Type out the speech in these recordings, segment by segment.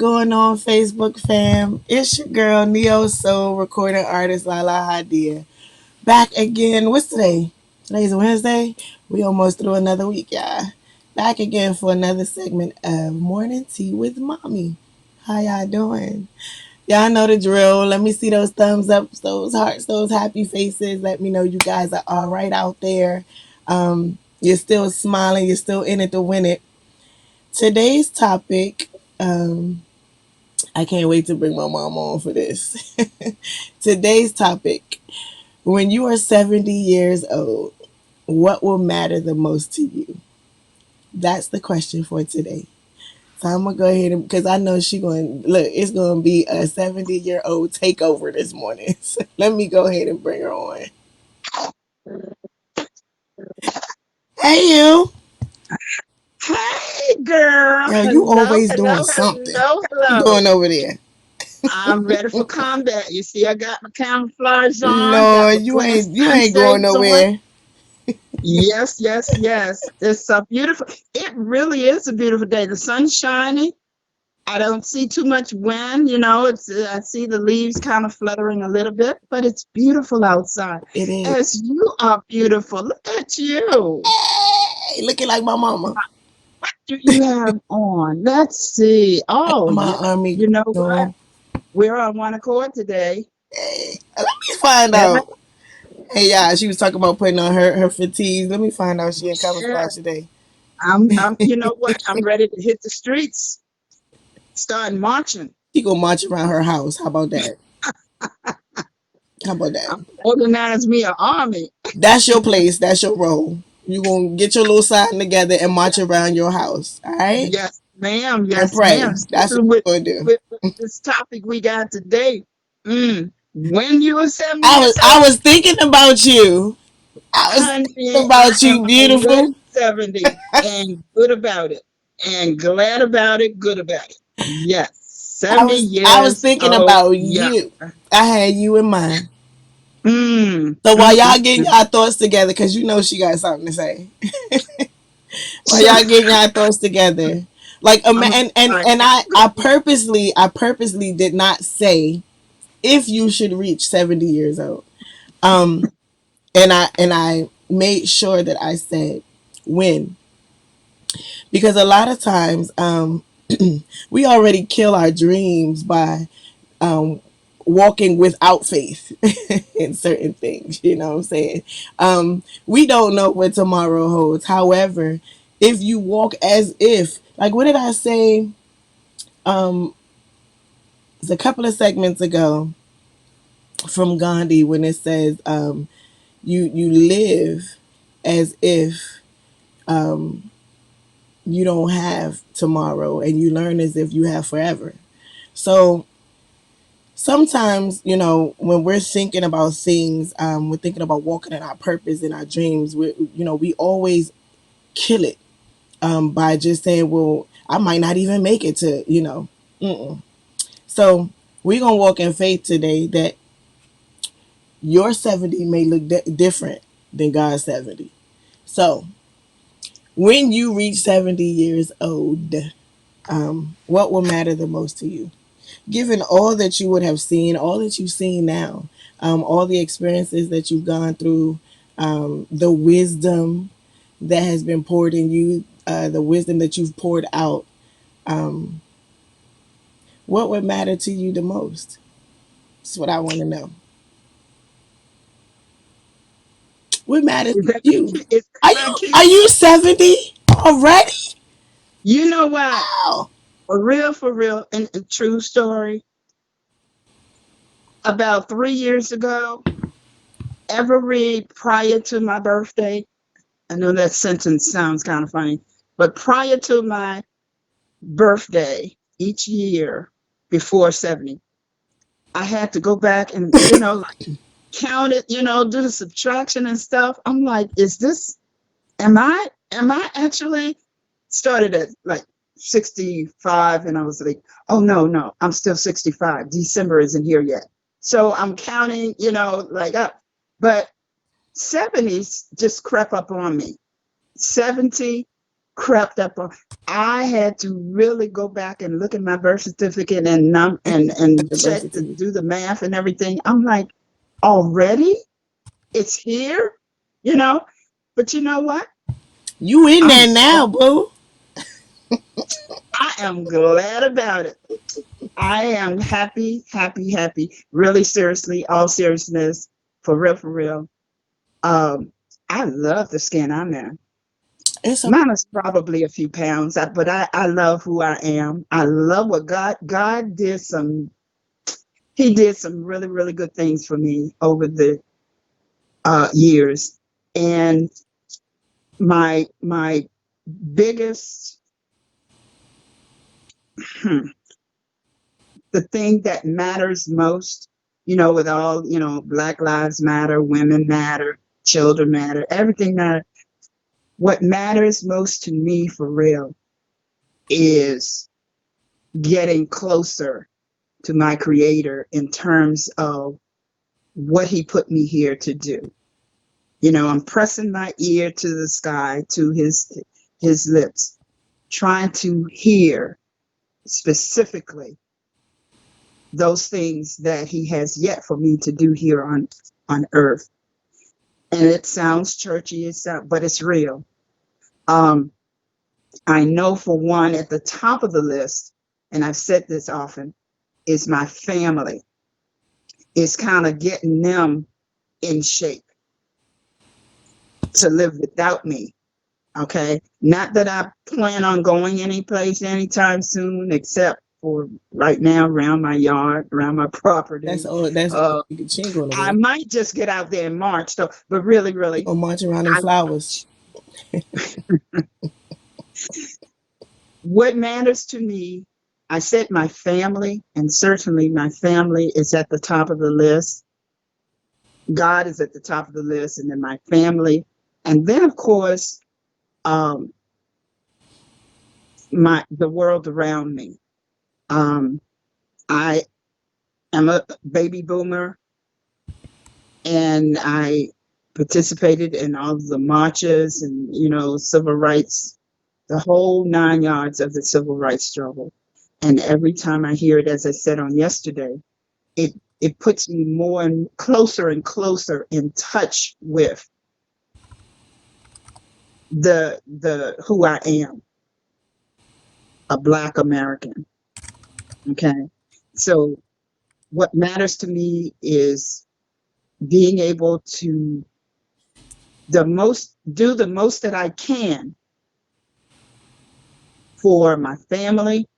going on, Facebook fam? It's your girl, Neo Soul, recording artist Lahla-Hadiya. Back again. What's today? Today's Wednesday. We almost through another week, y'all. Back again for another segment of Morning Tea with Mommy. How y'all doing? Y'all know the drill. Let me see those thumbs up, those hearts, those happy faces. Let me know you guys are all right out there. You're still smiling. You're still in it to win it. Today's topic, I can't wait to bring my mom on for this. Today's topic, when you are 70 years old, what will matter the most to you? That's the question for today. So I'm gonna go ahead and because I know she going look, it's gonna be a 70-year-old takeover this morning. So let me go ahead and bring her on. Hey you. Hey, girl. Girl, you Hello, always doing hello, something. hello, What you hello. doing over there? I'm ready for combat. You see, I got my camouflage on, got Lord, my you twin ain't going sunshades on. nowhere. Yes, yes, yes. It's so beautiful. It really is a beautiful day. The sun's shining. I don't see too much wind. It's I see the leaves kind of fluttering a little bit, but it's beautiful outside. It is. As you are beautiful. Look at you. Hey, looking like my mama. What do you have on? Let's see. Oh, My yeah. army You know what? on. We're on one accord today. Hey, let me find Yeah, out. Hey, yeah, she was talking about putting on her fatigues. Let me find out she in yeah. camouflage today. You know what? I'm ready to hit the streets, start marching. She gonna march around her house. How about that? How about that? I'm organize me an army. That's your place. That's your role. You gonna get your little sign together and march around your house. All right, Yes, ma'am. and Yes, ma'am. pray. That's what Especially with, you're gonna do. with this topic we got today. When you are 70 I was years I old, was thinking about you. I was thinking honey, I about am you, already beautiful. 70 and good about it. And glad about it, good about it. Yes. I 70 was years thinking old. about Yeah. you. I had you in mind. Mm, So while mm, y'all mm, getting mm. y'all thoughts together, because you know she got something to say. While So y'all getting y'all thoughts together, like I'm gonna start and now. I purposely did not say if you should reach 70 years old. Um, and I made sure that I said when, because a lot of times we already kill our dreams by um, walking without faith in certain things. You know what I'm saying? We don't know what tomorrow holds. However, if you walk as if, like, what did I say? Um, it's a couple of segments ago from Gandhi when it says, you live as if you don't have tomorrow, and you learn as if you have forever. So sometimes, when we're thinking about things, we're thinking about walking in our purpose and our dreams. We always kill it by just saying, well, I might not even make it to, Mm-mm. So we're going to walk in faith today that your 70 may look different than God's 70. So when you reach 70 years old, what will matter the most to you? Given all that you would have seen, all that you've seen now, all the experiences that you've gone through, the wisdom that has been poured in you, the wisdom that you've poured out, what would matter to you the most? That's what I want to know. What matters Is to that you? is that Are my you key? are you 70 already? You know what? Wow. For real, and a true story. About 3 years ago, every prior to my birthday, I know that sentence sounds kind of funny, but prior to my birthday each year before 70, I had to go back and, like count it, do the subtraction and stuff. I'm like, am I actually started at like 65 and I was like, oh no, no, I'm still 65. December isn't here yet. So I'm counting, like up. But 70s just crept up on me. 70. crept up on. I had to really go back and look at my birth certificate and The birth check to certificate. do the math and everything. I'm like, already? It's here? You know? But you know what? You in I'm there now, boo? I am glad about it. I am happy, happy, happy. Really seriously, all seriousness, for real, for real. Um, I love the skin I'm in. It's a Minus probably a few pounds, but I love who I am. I love what God did he did some really, really good things for me over the years. And my biggest the thing that matters most, with all, Black Lives Matter, women matter, children matter, everything matters. What matters most to me for real is getting closer to my creator in terms of what he put me here to do. I'm pressing my ear to the sky, to his lips, trying to hear specifically those things that he has yet for me to do here on earth. And it sounds churchy, but it's real. Um, I know for one, at the top of the list, and I've said this often, is my family. It's kind of getting them in shape to live without me. Okay. Not that I plan on going anyplace anytime soon, except for right now around my yard, around my that's property. all. That's all Uh, you can chin going I nowhere. might just get out there in March, though. But really, You really, gonna march around in I, flowers. what matters to me, I said my family, and certainly my family is at the top of the list. God is at the top of the list, and then my family, and then of course, um, the world around me. Um, I am a baby boomer, and I participated in all of the marches and civil rights, the whole 9 yards of the civil rights struggle. And every time I hear it, as I said on yesterday, it it puts me more and closer in touch with the who I am, a Black American. Okay, so what matters to me is being able to do the most that I can for my family,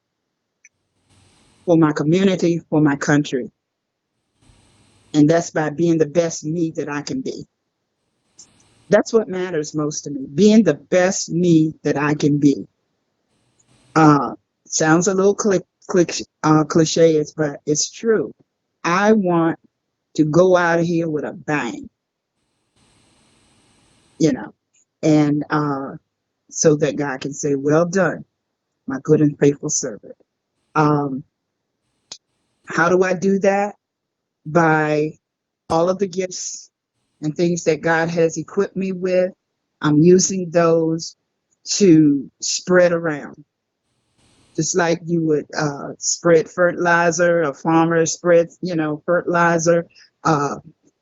for my community, for my country. And that's by being the best me that I can be. That's what matters most to me, being the best me that I can be. Uh, Sounds a little cliche, but it's true. I want to go out of here with a bang, you know, and so that God can say, well done, my good and faithful servant. Um, how do I do that? By all of the gifts and things that God has equipped me with. I'm using those to spread around, just like you would spread fertilizer. A farmer spreads, fertilizer. Uh,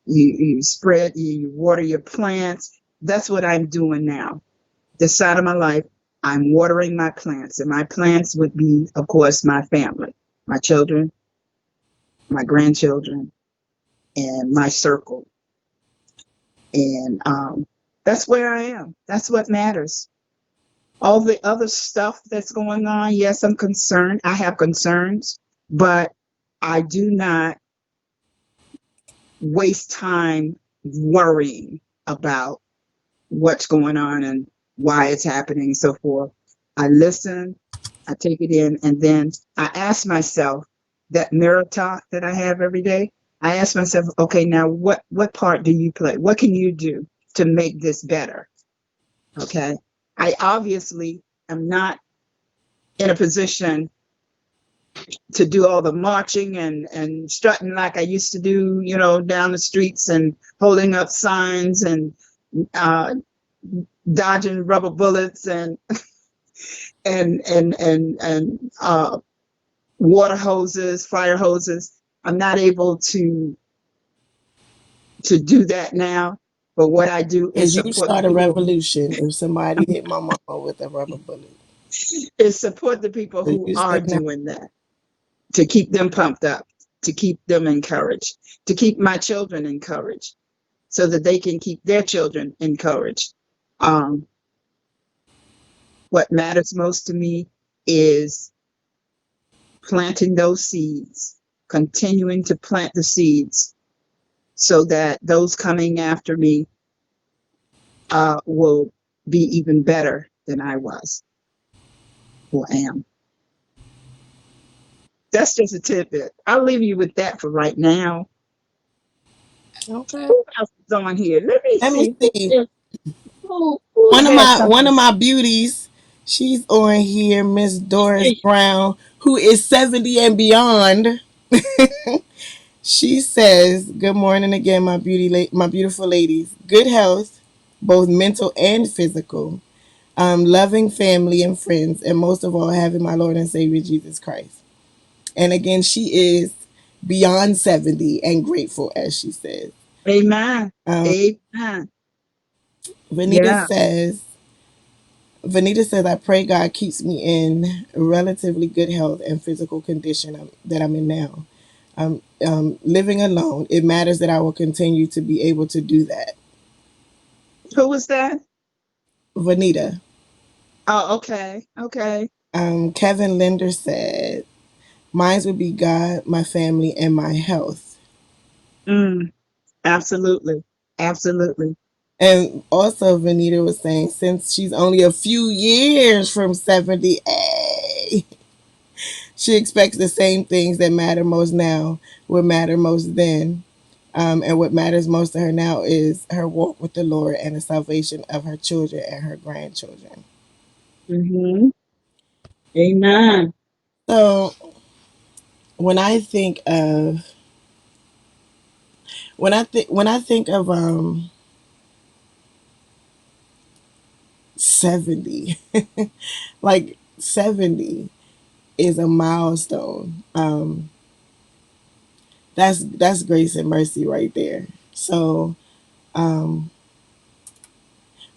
you water your plants. That's what I'm doing now. This side of my life, I'm watering my plants, and my plants would be, of course, my family, my children, my grandchildren, and my circle. And that's where I am. That's what matters. All the other stuff that's going on, yes, I'm concerned. I have concerns, but I do not waste time worrying about what's going on and why it's happening and so forth. I listen, I take it in, and then I ask myself that mirror talk that I have every day. I ask myself, okay, now what part do you play? What can you do to make this better? Okay. I obviously am not in a position to do all the marching and strutting like I used to do, down the streets and holding up signs and uh, dodging rubber bullets and and water hoses, fire hoses. I'm not able to do that now. But what I do is Cause you support the start a people revolution if somebody hit my mama with a rubber bullet. is support the people So who you are stay now. doing that, to keep them pumped up, to keep them encouraged, to keep my children encouraged, so that they can keep their children encouraged. Um, what matters most to me is planting those seeds, continuing to plant the seeds so that those coming after me will be even better than I was or am. That's just a tidbit. I'll leave you with that for right now. Okay. Who else is on here? Let me Let me see see. who has One something. of my beauties, she's on here, Miss Doris Hey, Brown, who is 70 and beyond. She says, "Good morning again, my beautiful ladies. Good health, both mental and physical. Loving family and friends, and most of all, having my Lord and Savior Jesus Christ." And again, she is beyond 70 and grateful, as she says. amen. Um, Amen. Vanita Yeah. says, Vanita says, I pray God keeps me in relatively good health and physical condition that I'm in now. Living alone, it matters that I will continue to be able to do that. Who was that? Vanita. Oh, okay. Okay. Kevin Linder said, mine would be God, my family, and my health. Mm, absolutely. Absolutely. And also, Vanita was saying, since she's only a few years from 70, she expects the same things that matter most now would matter most then. And what matters most to her now is her walk with the Lord and the salvation of her children and her grandchildren. Hmm. Amen. So when I think of when I think of 70, like 70 is a milestone. That's grace and mercy right there. So um,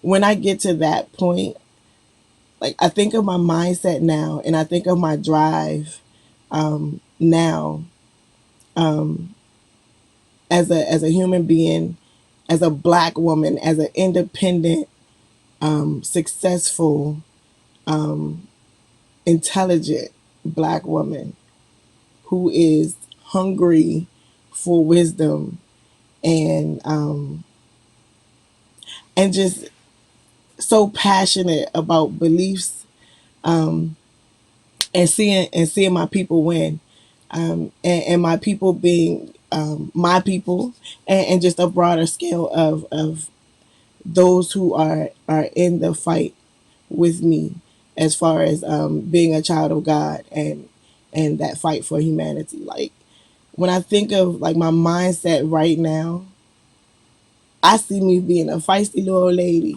when I get to that point, like I think of my mindset now, and I think of my drive now um, as a human being, as a black woman, as an independent, successful, intelligent black woman who is hungry for wisdom and just so passionate about beliefs and seeing my people win, and my people being my people, and just a broader scale of those who are in the fight with me as far as being a child of God and that fight for humanity. Like when I think of like my mindset right now, I see me being a feisty little lady,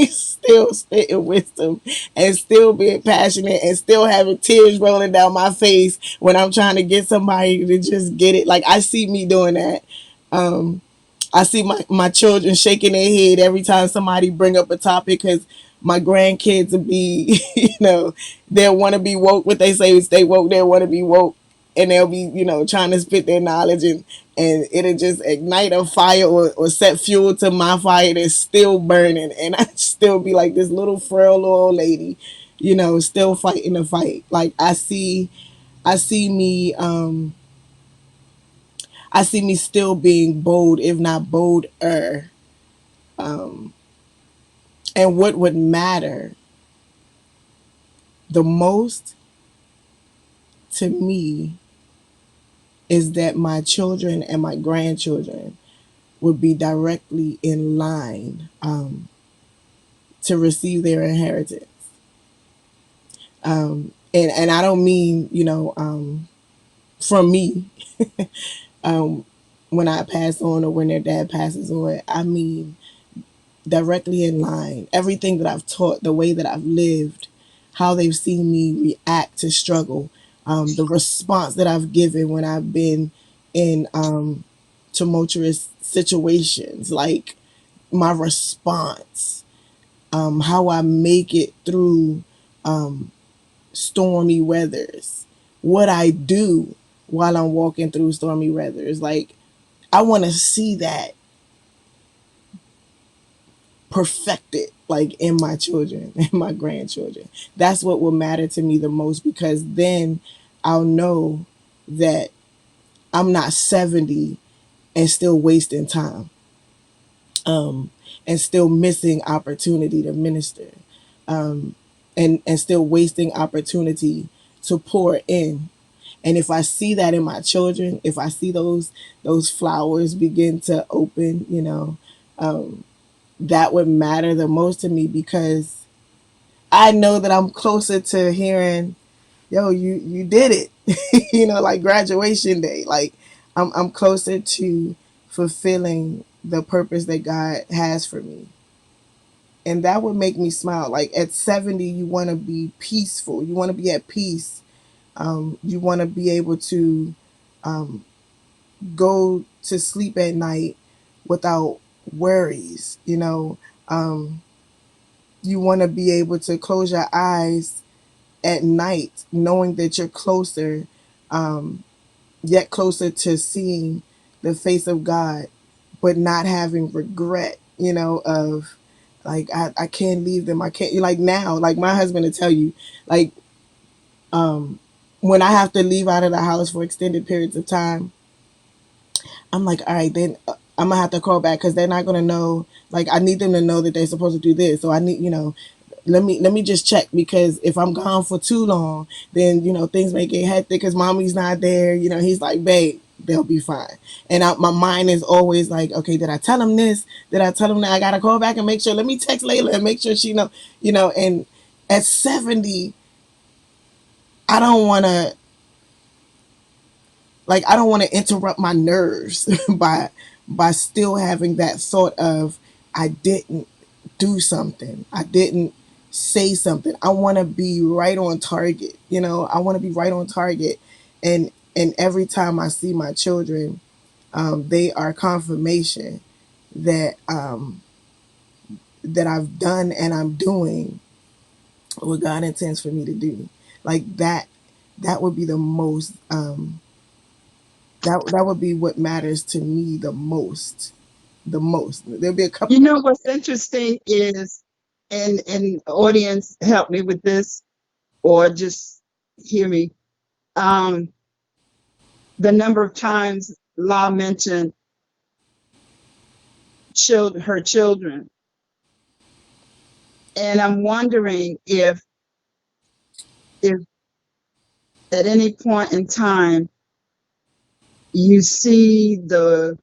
still spitting wisdom and still being passionate and still having tears rolling down my face when I'm trying to get somebody to just get it. Like I see me doing that. Um, I see my children shaking their head every time somebody bring up a topic because my grandkids will be, they'll want to be woke. What they say is stay woke. They'll want to be woke, and they'll be, trying to spit their knowledge and it'll just ignite a fire or set fuel to my fire that's still burning, and I still be like this little frail little lady, still fighting the fight. Like I see me I see me still being bold, if not bolder. And what would matter the most to me is that my children and my grandchildren would be directly in line to receive their inheritance. And I don't mean, from me when I pass on or when their dad passes on. I mean directly in line. Everything that I've taught, the way that I've lived, how they've seen me react to struggle, the response that I've given when I've been in tumultuous situations, like my response, how I make it through stormy weathers, what I do while I'm walking through stormy weathers. Like, I want to see that perfected, like in my children and my grandchildren. That's what will matter to me the most, because then I'll know that I'm not 70 and still wasting time, and still missing opportunity to minister, and still wasting opportunity to pour in. And if I see that in my children, if I see those flowers begin to open, that would matter the most to me, because I know that I'm closer to hearing, yo, you did it. Like graduation day. Like, I'm closer to fulfilling the purpose that God has for me. And that would make me smile. Like, at 70, you want to be peaceful. You want to be at peace. You want to be able to go to sleep at night without worries. You want to be able to close your eyes at night knowing that you're closer, yet closer to seeing the face of God, but not having regret, of, like, I can't leave them. I can't, like, now, like, my husband will tell you, like, when I have to leave out of the house for extended periods of time, I'm like, all right, then I'm gonna have to call back, because they're not gonna know. Like, I need them to know that they're supposed to do this. So I need, let me just check, because if I'm gone for too long, then things may get hectic because mommy's not there. He's like, babe, they'll be fine. And my mind is always like, okay, did I tell him this? Did I tell him that? I gotta call back and make sure. Let me text Layla and make sure she know. And at 70, I don't want to, I don't want to interrupt my nerves by still having that thought of, I didn't do something. I didn't say something. I want to be right on target. I want to be right on target. And every time I see my children, they are confirmation that that I've done and I'm doing what God intends for me to do. Like that. That would be the most. That would be what matters to me the most. The most. There'll be a couple. You know what's interesting is, and audience, help me with this, or just hear me. Um, the number of times Law mentioned her children, and I'm wondering if at any point in time you see the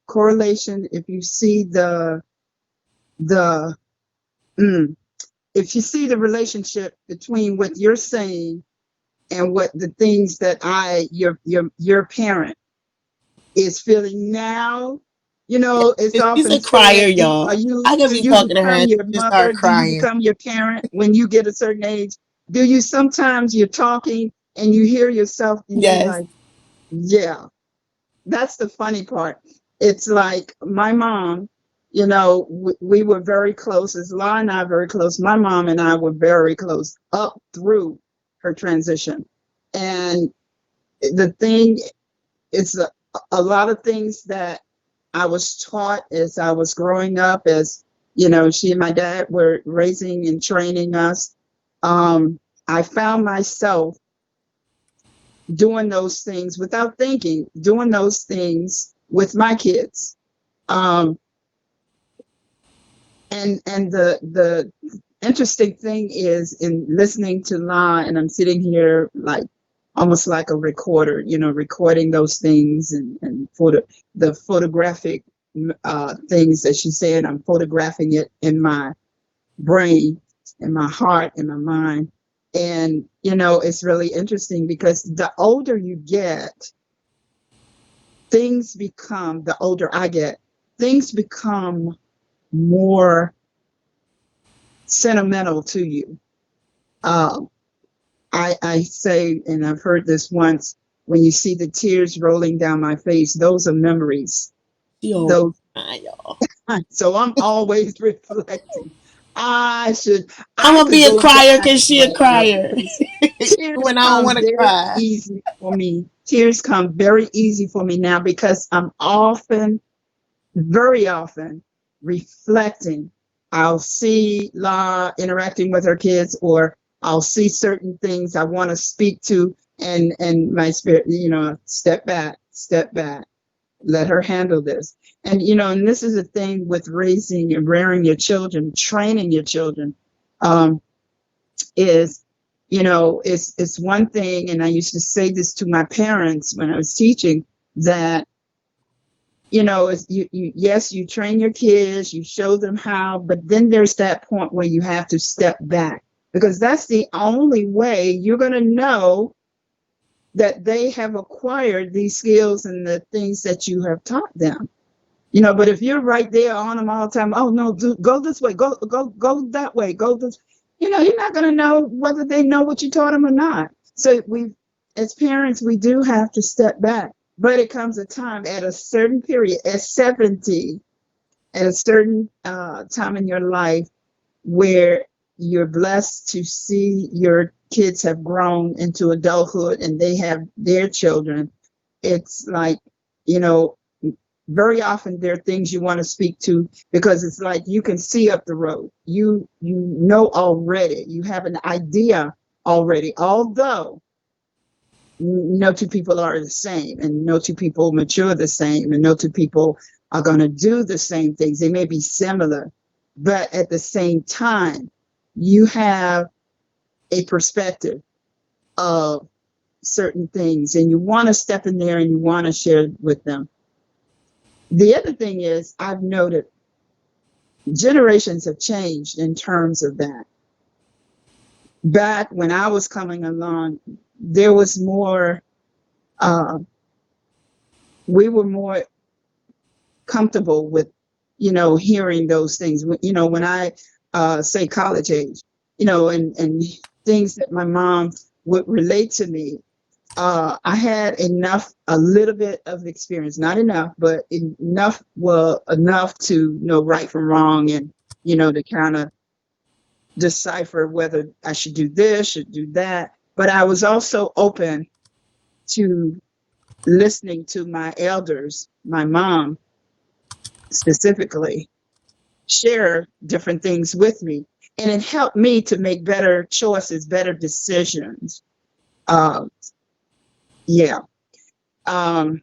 correlation, if you see the mm, if you see the relationship between what you're saying and what the things that your parent is feeling now. It's She's often a crier, said, y'all. I could do be you talking to her become and your she just start mother? Do you crying. become your parent when you get a certain age? Do you sometimes you're talking and you hear yourself and you're Yes. like, yeah, that's the funny part. It's like my mom, we were very close. As Law and I are very close. My mom and I were very close up through her transition. And the thing is, a lot of things that I was taught as I was growing up, as she and my dad were raising and training us. I found myself doing those things without thinking, doing those things with my kids. Um, and the interesting thing is, in listening to La, and I'm sitting here like almost like a recorder, recording those things, and the photographic things that she said. I'm photographing it in my brain, in my heart, in my mind. And it's really interesting because the older you get, the older I get, things become more sentimental to you. Um, I say, and I've heard this once, when you see the tears rolling down my face, those are memories. Yo, Those, y'all. so I'm always reflecting. I should, I'm I gonna could be a go crier back because she a right now crier because tears when I don't come want to very cry. easy for me. Tears come very easy for me now because I'm often, very often, reflecting. I'll see La interacting with her kids, or I'll see certain things I want to speak to, and my spirit, step back, let her handle this. And and this is the thing with raising and rearing your children, training your children, um, is it's one thing, and I used to say this to my parents when I was teaching, that yes, you train your kids, you show them how, but then there's that point where you have to step back, because that's the only way you're going to know that they have acquired these skills and the things that you have taught them. But if you're right there on them all the time, oh no, go this way, go that way, go this, you're not going to know whether they know what you taught them or not. So as parents, we do have to step back. But it comes a time at a certain period, at 70, at a certain time in your life, where you're blessed to see your kids have grown into adulthood and they have their children. It's like, you know, very often there are things you want to speak to, because it's like you can see up the road. You know already. You have an idea already. Although no two people are the same, and no two people mature the same, and no two people are going to do the same things. They may be similar, but at the same time, you have a perspective of certain things, and you want to step in there and you want to share with them. The other thing is, I've noted generations have changed in terms of that. Back when I was coming along, there was more, uh, we were more comfortable with, hearing those things. When I say college age, and things that my mom would relate to me, I had a little bit of experience, not enough, but enough, well, enough to know right from wrong, and, to kind of decipher whether I should do this, should do that. But I was also open to listening to my elders, my mom specifically, share different things with me. And it helped me to make better choices, better decisions. Uh, yeah. Um,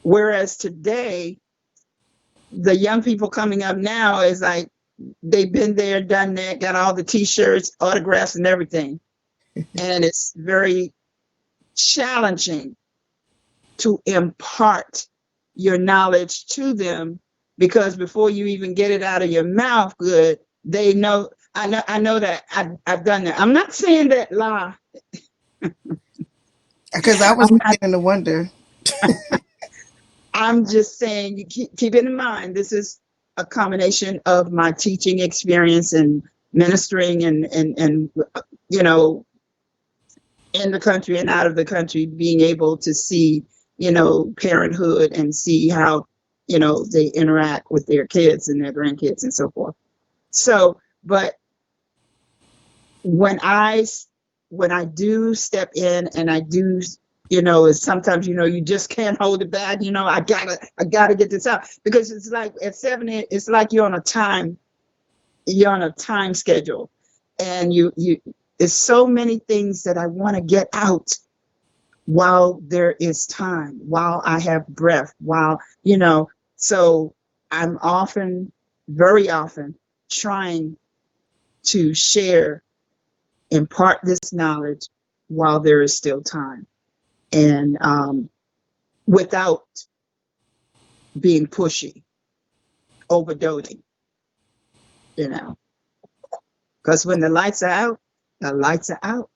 Whereas today, the young people coming up now is like, they've been there, done that, got all the T-shirts, autographs, and everything. And it's very challenging to impart your knowledge to them, because before you even get it out of your mouth good, they know. I know that I've done that. I'm not saying that lie. Because I was I'm not. beginning to wonder. I'm just saying, you keep it in mind. This is a combination of my teaching experience and ministering, and you know in the country and out of the country, being able to see, parenthood, and see how, they interact with their kids and their grandkids and so forth. So, but when I when I do step in, and I do, sometimes, you just can't hold it back. I gotta get this out, because it's like at 70, it's like you're on a time schedule, and you there's so many things that I want to get out while there is time, while I have breath, so I'm often, very often, trying to share, impart this knowledge while there is still time, and without being pushy, overdoing, you know, because when the lights are out, the lights are out.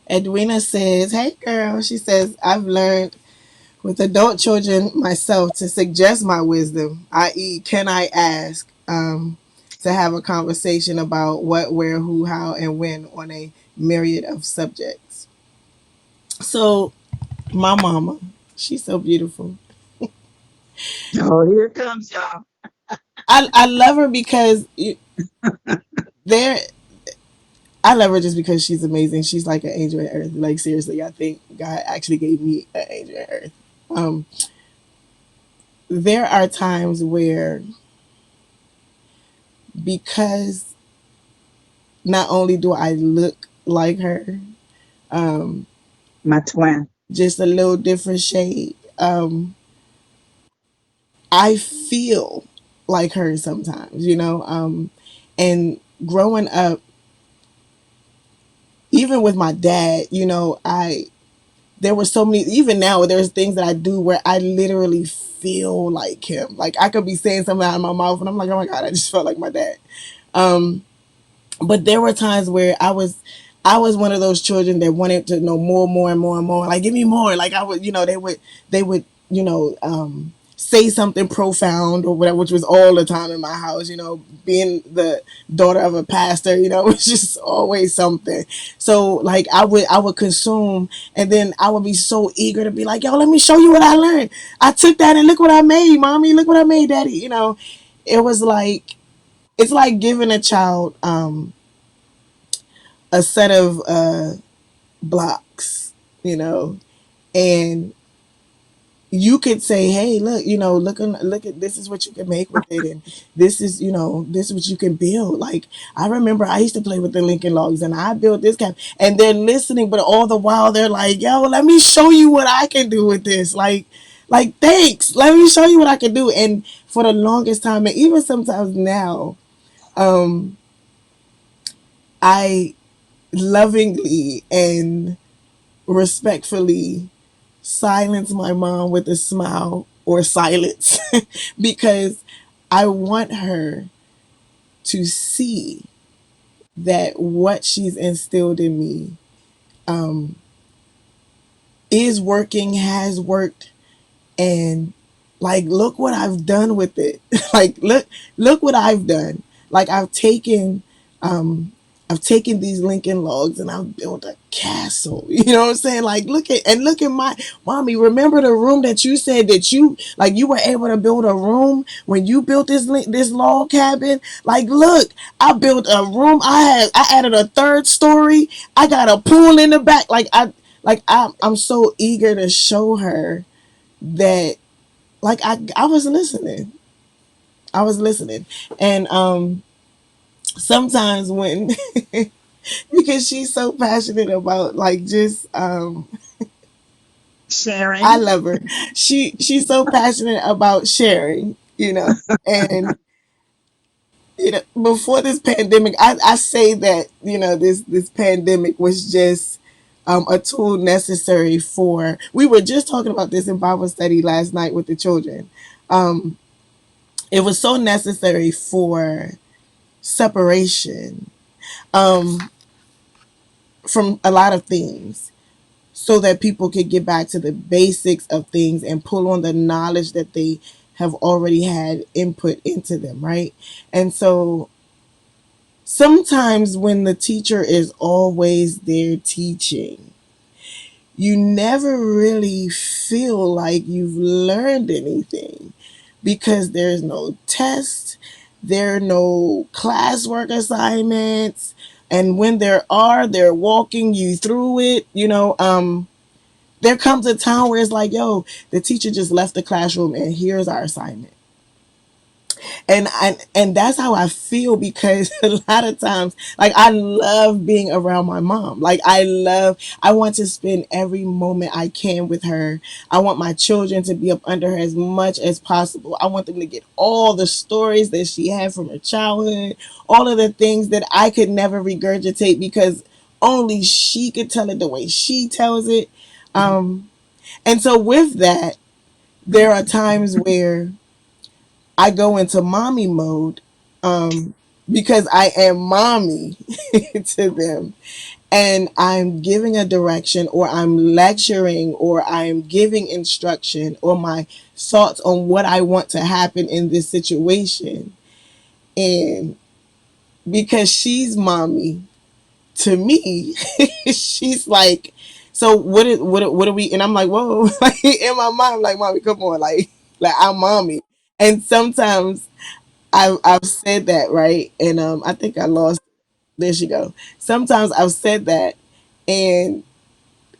Edwina says, "Hey girl," she says, "I've learned with adult children myself to suggest my wisdom, i.e., can I ask? to have a conversation about what, where, who, how, and when on a myriad of subjects. So, my mama, she's so beautiful. Oh, here it comes, y'all. I love her because there. I love her just because she's amazing. She's like an angel on earth. Like seriously, I think God actually gave me an angel on earth. Um, there are times where because not only do I look like her, um, My twin. just a little different shade. I feel like her sometimes, you know. And growing up, even with my dad, you know, I there were so many. Even now, there's things that I do where I literally feel like him. Like I could be saying something out of my mouth, and I'm like, oh my god, I just felt like my dad. Um, but there were times where I was one of those children that wanted to know more, more, and more, and more. Like, give me more. Like I would, you know, they would, say something profound or whatever, which was all the time in my house. You know, being the daughter of a pastor, you know, it was just always something. So like I would consume, and then I would be so eager to be like, yo, let me show you what I learned. I took that and look what I made, mommy. Look what I made, daddy. You know, it was like it's like giving a child a set of blocks, you know, and you could say, "Hey, look, you know, look at this is what you can make with it, and this is, you know, this is what you can build." Like I remember, I used to play with the Lincoln Logs, and I built this kind, and they're listening, but all the while they're like, "Yo, let me show you what I can do with this." Like thanks, let me show you what I can do. And for the longest time, and even sometimes now, um, I lovingly and respectfully silence my mom with a smile or silence because I want her to see that what she's instilled in me um, is working, has worked, and like look what I've done with it. Like look what I've done. Like um I've taken these Lincoln Logs and I've built a castle. You know what I'm saying? Like look at my mommy. Remember the room that you said that you were able to build a room when you built this log cabin? Like look, I built a room. I added a third story. I got a pool in the back. I'm so eager to show her that like I was listening. I was listening. And sometimes when because she's so passionate about like just I Sharing. love her. She's so passionate about sharing, you know. And you know, before this pandemic, I say that, you know, this pandemic was just a tool necessary for we were just talking about this in Bible study last night with the children. Um, it was so necessary for separation um, from a lot of things so that people could get back to the basics of things and pull on the knowledge that they have already had input into them, right? And so sometimes when the teacher is always there teaching, you never really feel like you've learned anything because there's no test, there are no classwork assignments, and when there are, they're walking you through it. You know, there comes a time where it's like, yo, the teacher just left the classroom and here's our assignment. And that's how I feel because a lot of times like I love being around my mom. Like I want to spend every moment I can with her. I want my children to be up under her as much as possible. I want them to get all the stories that she had from her childhood, all of the things that I could never regurgitate because only she could tell it the way she tells it. um and so with that, there are times where I go into mommy mode um, because I am mommy to them. And I'm giving a direction, or I'm lecturing, or I'm giving instruction, or my thoughts on what I want to happen in this situation. And because she's mommy to me. She's like, so what are we? And I'm like, whoa, like in my mind, like, mommy, come on, like I'm mommy. And sometimes I've said that, right, and I think I lost. There she go. Sometimes I've said that, and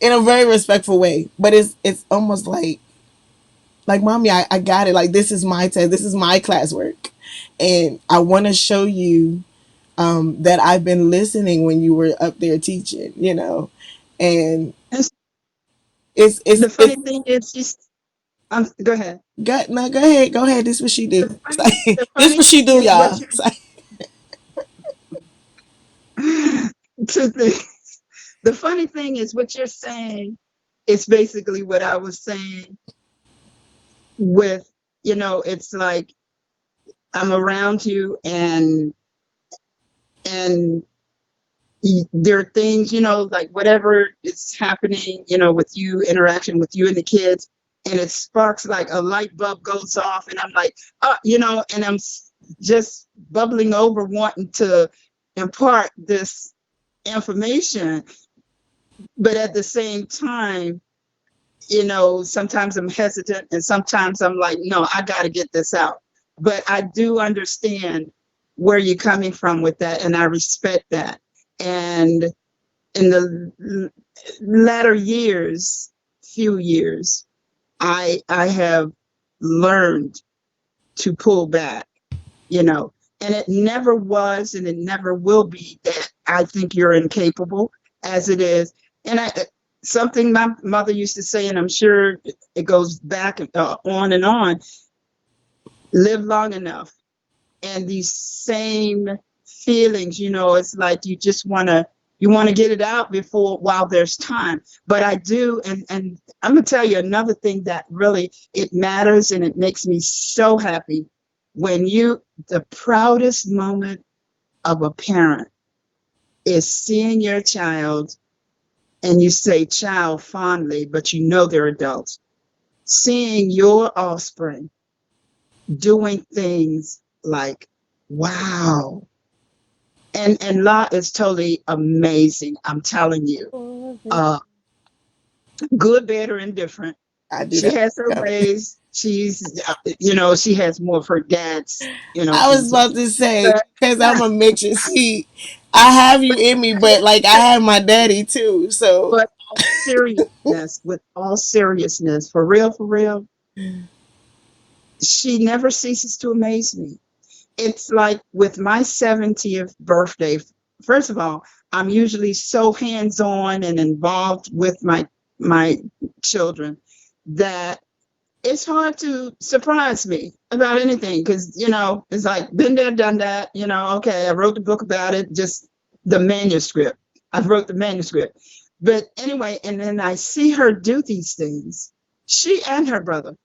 in a very respectful way, but it's almost like mommy, I got it. Like this is my test. This is my classwork, and I want to show you that I've been listening when you were up there teaching. And And it's the it's funny it's thing is, she's. Go ahead. no, go ahead. This what she do. The It's funny, like, the this funny what she thing do, is what y'all. you It's like, to the funny thing is what you're saying is basically what I was saying with, it's like I'm around you, and there are things, like whatever is happening, with you, interaction with you and the kids, and it sparks like a light bulb goes off, and I'm like, oh, and I'm just bubbling over, wanting to impart this information, but at the same time, sometimes I'm hesitant, and sometimes I'm like, no, I got to get this out. But I do understand where you're coming from with that, and I respect that. And in the latter years, few years, I have learned to pull back, and it never was, and it never will be that I think you're incapable, as it is. And something my mother used to say, and I'm sure it goes back on and on: live long enough, and these same feelings, it's like you want to get it out before while there's time. But I do, and I'm gonna tell you another thing that really it matters, and it makes me so happy when the proudest moment of a parent is seeing your child, and you say child fondly, but they're adults, seeing your offspring doing things like, wow. And La is totally amazing. I'm telling you. Uh, Good, bad, or indifferent. I do She that. has her ways. She has more of her dad's, I was things. about to say, But because I'm a mix. See, I have you in me, but like I have my daddy too. So but with all seriousness, for real, she never ceases to amaze me. It's like with my 70th birthday, first of all, I'm usually so hands-on and involved with my children that it's hard to surprise me about anything, because it's like been there, done that. Okay, I wrote the book about it, just the manuscript. I've wrote the manuscript. But anyway, and then I see her do these things. She and her brother.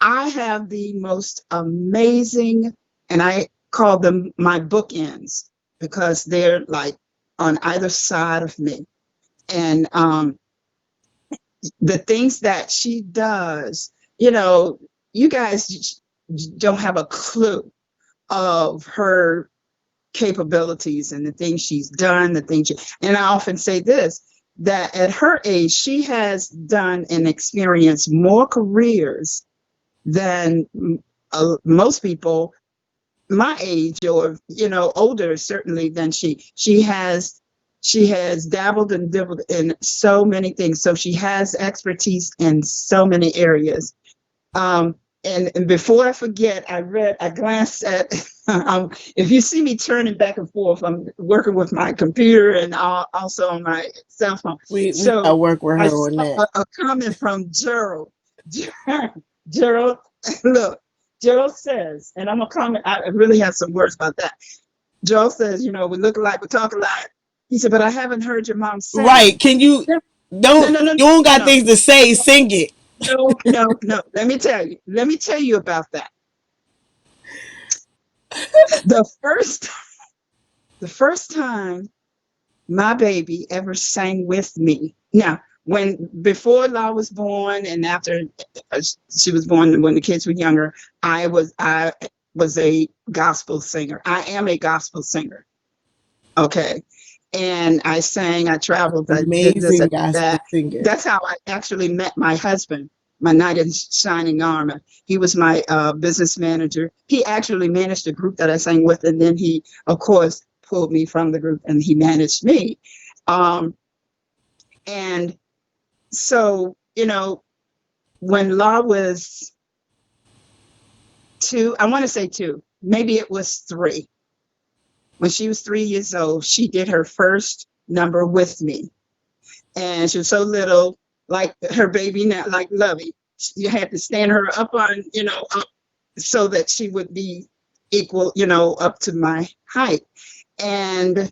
I have the most amazing, and I call them my bookends, because they're like on either side of me. And the things that she does, you guys don't have a clue of her capabilities and the things she's done, and I often say this, that at her age, she has done and experienced more careers than most people my age, or older, certainly, than she has dabbled and dibbled in so many things, so she has expertise in so many areas. And before I forget, I glanced at if you see me turning back and forth, I'm working with my computer and also on my cell phone. we gotta So work with I her on saw that. a comment from Gerald. Gerald, look, Gerald says, and I'm gonna comment. I really have some words about that. Gerald says, we look alike, we talk alike. He said, but I haven't heard your mom Right? sing. Can you No, no, don't no, no, you don't no, got no, things to say? Sing it. no, no, no. Let me tell you. Let me tell you about that. The first, the first time my baby ever sang with me. Now, before La was born, and after she was born, when the kids were younger, I was a gospel singer. I am a gospel singer. Okay. And I sang, I traveled, I did this, I Amazing did gospel that. singer. That's how I actually met my husband, my knight in shining armor. He was my business manager. He actually managed the group that I sang with, and then he, of course, pulled me from the group and he managed me. Um, and so, when Law was two, I want to say two, maybe it was three. When she was 3 years old, she did her first number with me. And she was so little, like her baby now, like Lovey. You had to stand her up on, up so that she would be equal, up to my height. And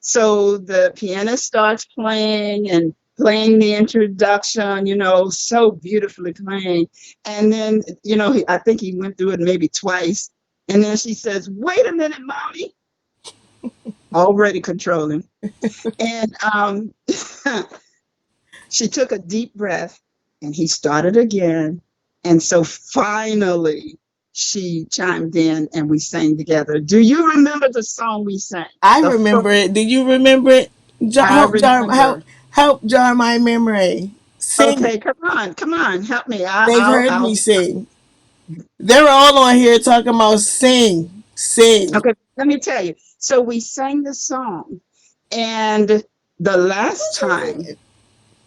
so the pianist starts playing and playing the introduction, so beautifully playing. And then, I think he went through it maybe twice. And then she says, "Wait a minute, mommy," already controlling. And she took a deep breath and he started again. And so finally, she chimed in and we sang together. Do you remember the song we sang? I The first, remember it. Do you remember it? I remember. Help jar my memory. Sing. Okay, come on, help me. They've heard I'll me be sing. They're all on here talking about sing, sing. okay. Let me tell you. So we sang the song, and the last Who's time singing?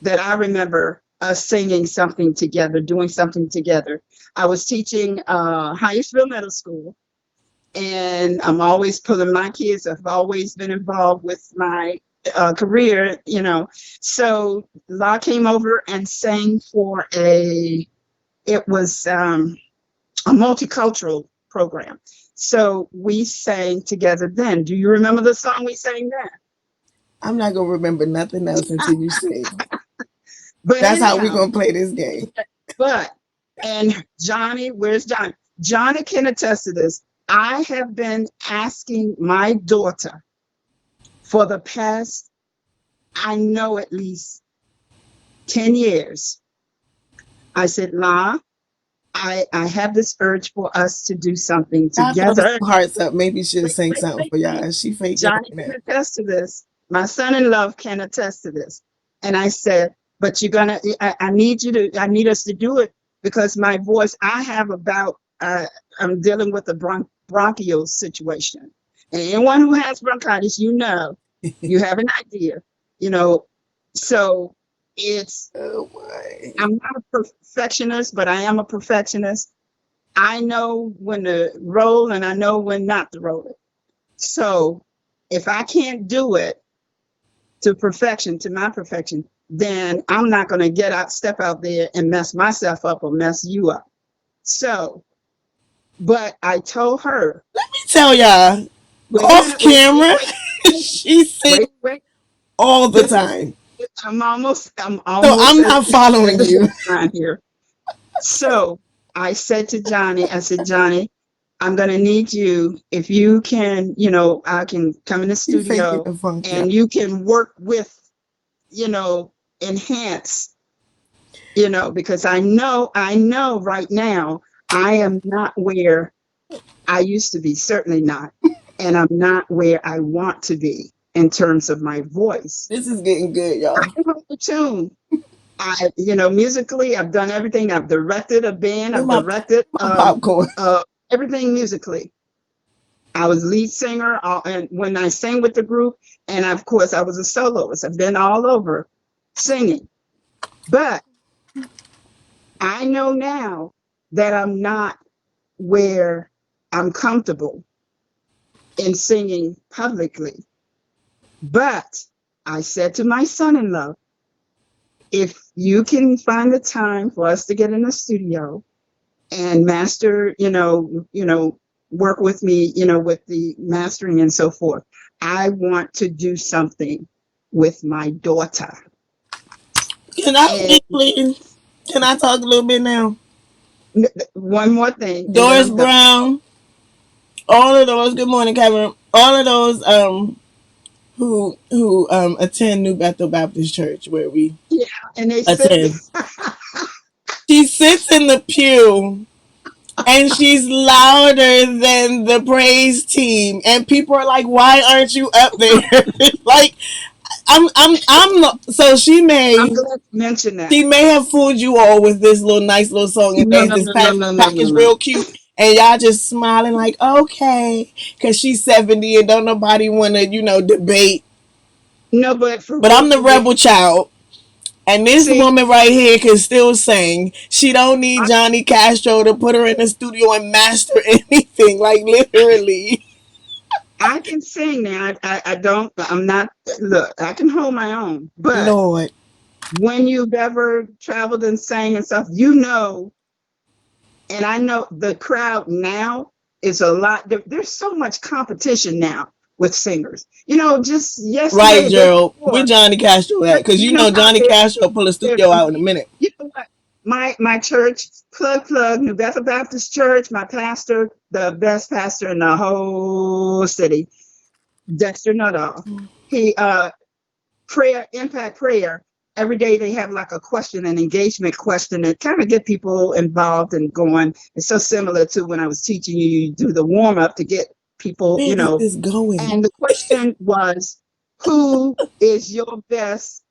that I remember us singing something together, doing something together, I was teaching Hyattsville Middle School, and I'm always pulling my kids. I've always been involved with my career, So La came over and sang for it was a multicultural program. So we sang together then. Do you remember the song we sang then? I'm not gonna remember nothing else until you sing. But That's how we anyhow, gonna play this game. but, and Johnny, where's Johnny? Johnny can attest to this. I have been asking my daughter for the past, I know at least 10 years. I said, "La, I have this urge for us to do something Y'all throw together." some hearts up. Maybe she'll Wait, sing wait, something wait, for wait. y'all. She faking Johnny right can now. attest to this. My son in love can attest to this. And I said, "But I need I need us to do it because my voice, I'm dealing with a bronchial situation. And anyone who has bronchitis, you have an idea, you know, so it's, Oh my. I'm not a perfectionist, but I am a perfectionist. I know when to roll and I know when not to roll it. So if I can't do it to perfection, to my perfection, then I'm not going to step out there and mess myself up or mess you up. So, but I told her, Let me tell y'all, wait a off minute, wait, wait, camera, wait, she sings wait, wait. all the This is, time. I'm So almost I'm not at following the you. line here. So I said to Johnny, I said, "Johnny, I'm going to need you if you can, I can come in the She faking studio the funk, y'all. and you can work with, you know, enhance, because I know right now I am not where I used to be, certainly not. And I'm not where I want to be in terms of my voice. This is getting good, I y'all. can hold the tune. Musically, I've done everything. I've directed a band. Where's I've directed my popcorn? everything musically. I was lead singer, and when I sang with the group, and of course I was a soloist. I've been all over singing, but I know now that I'm not where I'm comfortable in singing publicly. But I said to my son-in-law, if you can find the time for us to get in the studio and master, work with me, with the mastering and so forth, I want to do something with my daughter. Can I And speak, please? Can I talk a little bit now? one more thing, and then Doris I'm done. Brown, all of those. Good morning, Kevin. All of those who attend New Bethel Baptist Church where we Yeah, and they said, attend. She sits in the pew and she's louder than the praise team. And people are like, "Why aren't you up there?" Like, So I'm glad you mentioned that. she may have fooled you all with this little nice little song, and No, there's no, this no, no, no, no, no, package no. real cute, and y'all just smiling like, okay, because she's 70 and don't nobody want to, debate. No, but for But I'm real, the for real. rebel child. And this See, woman right here can still sing. She don't need I, Johnny Castro to put her in the studio and master anything. Like literally. I can sing now. I don't, I'm not, look, I can hold my own. But Lord. when you've ever traveled and sang and stuff, you know, and I know the crowd now is a lot. There's so much competition now with singers. You know, just Right, yesterday, day Gerald. Where before, Johnny Castro at? Because you you know know how Johnny Castro pull a they're studio out in a competing. minute. You know what? My church, plug, New Bethel Baptist Church, my pastor, the best pastor in the whole city, Dexter Nuttall. He prayer, impact prayer. Every day they have like a question, an engagement question that kind of get people involved and going. It's so similar to when I was teaching you, you do the warm up to get people, Where you is know. this going? And the question was, who is your best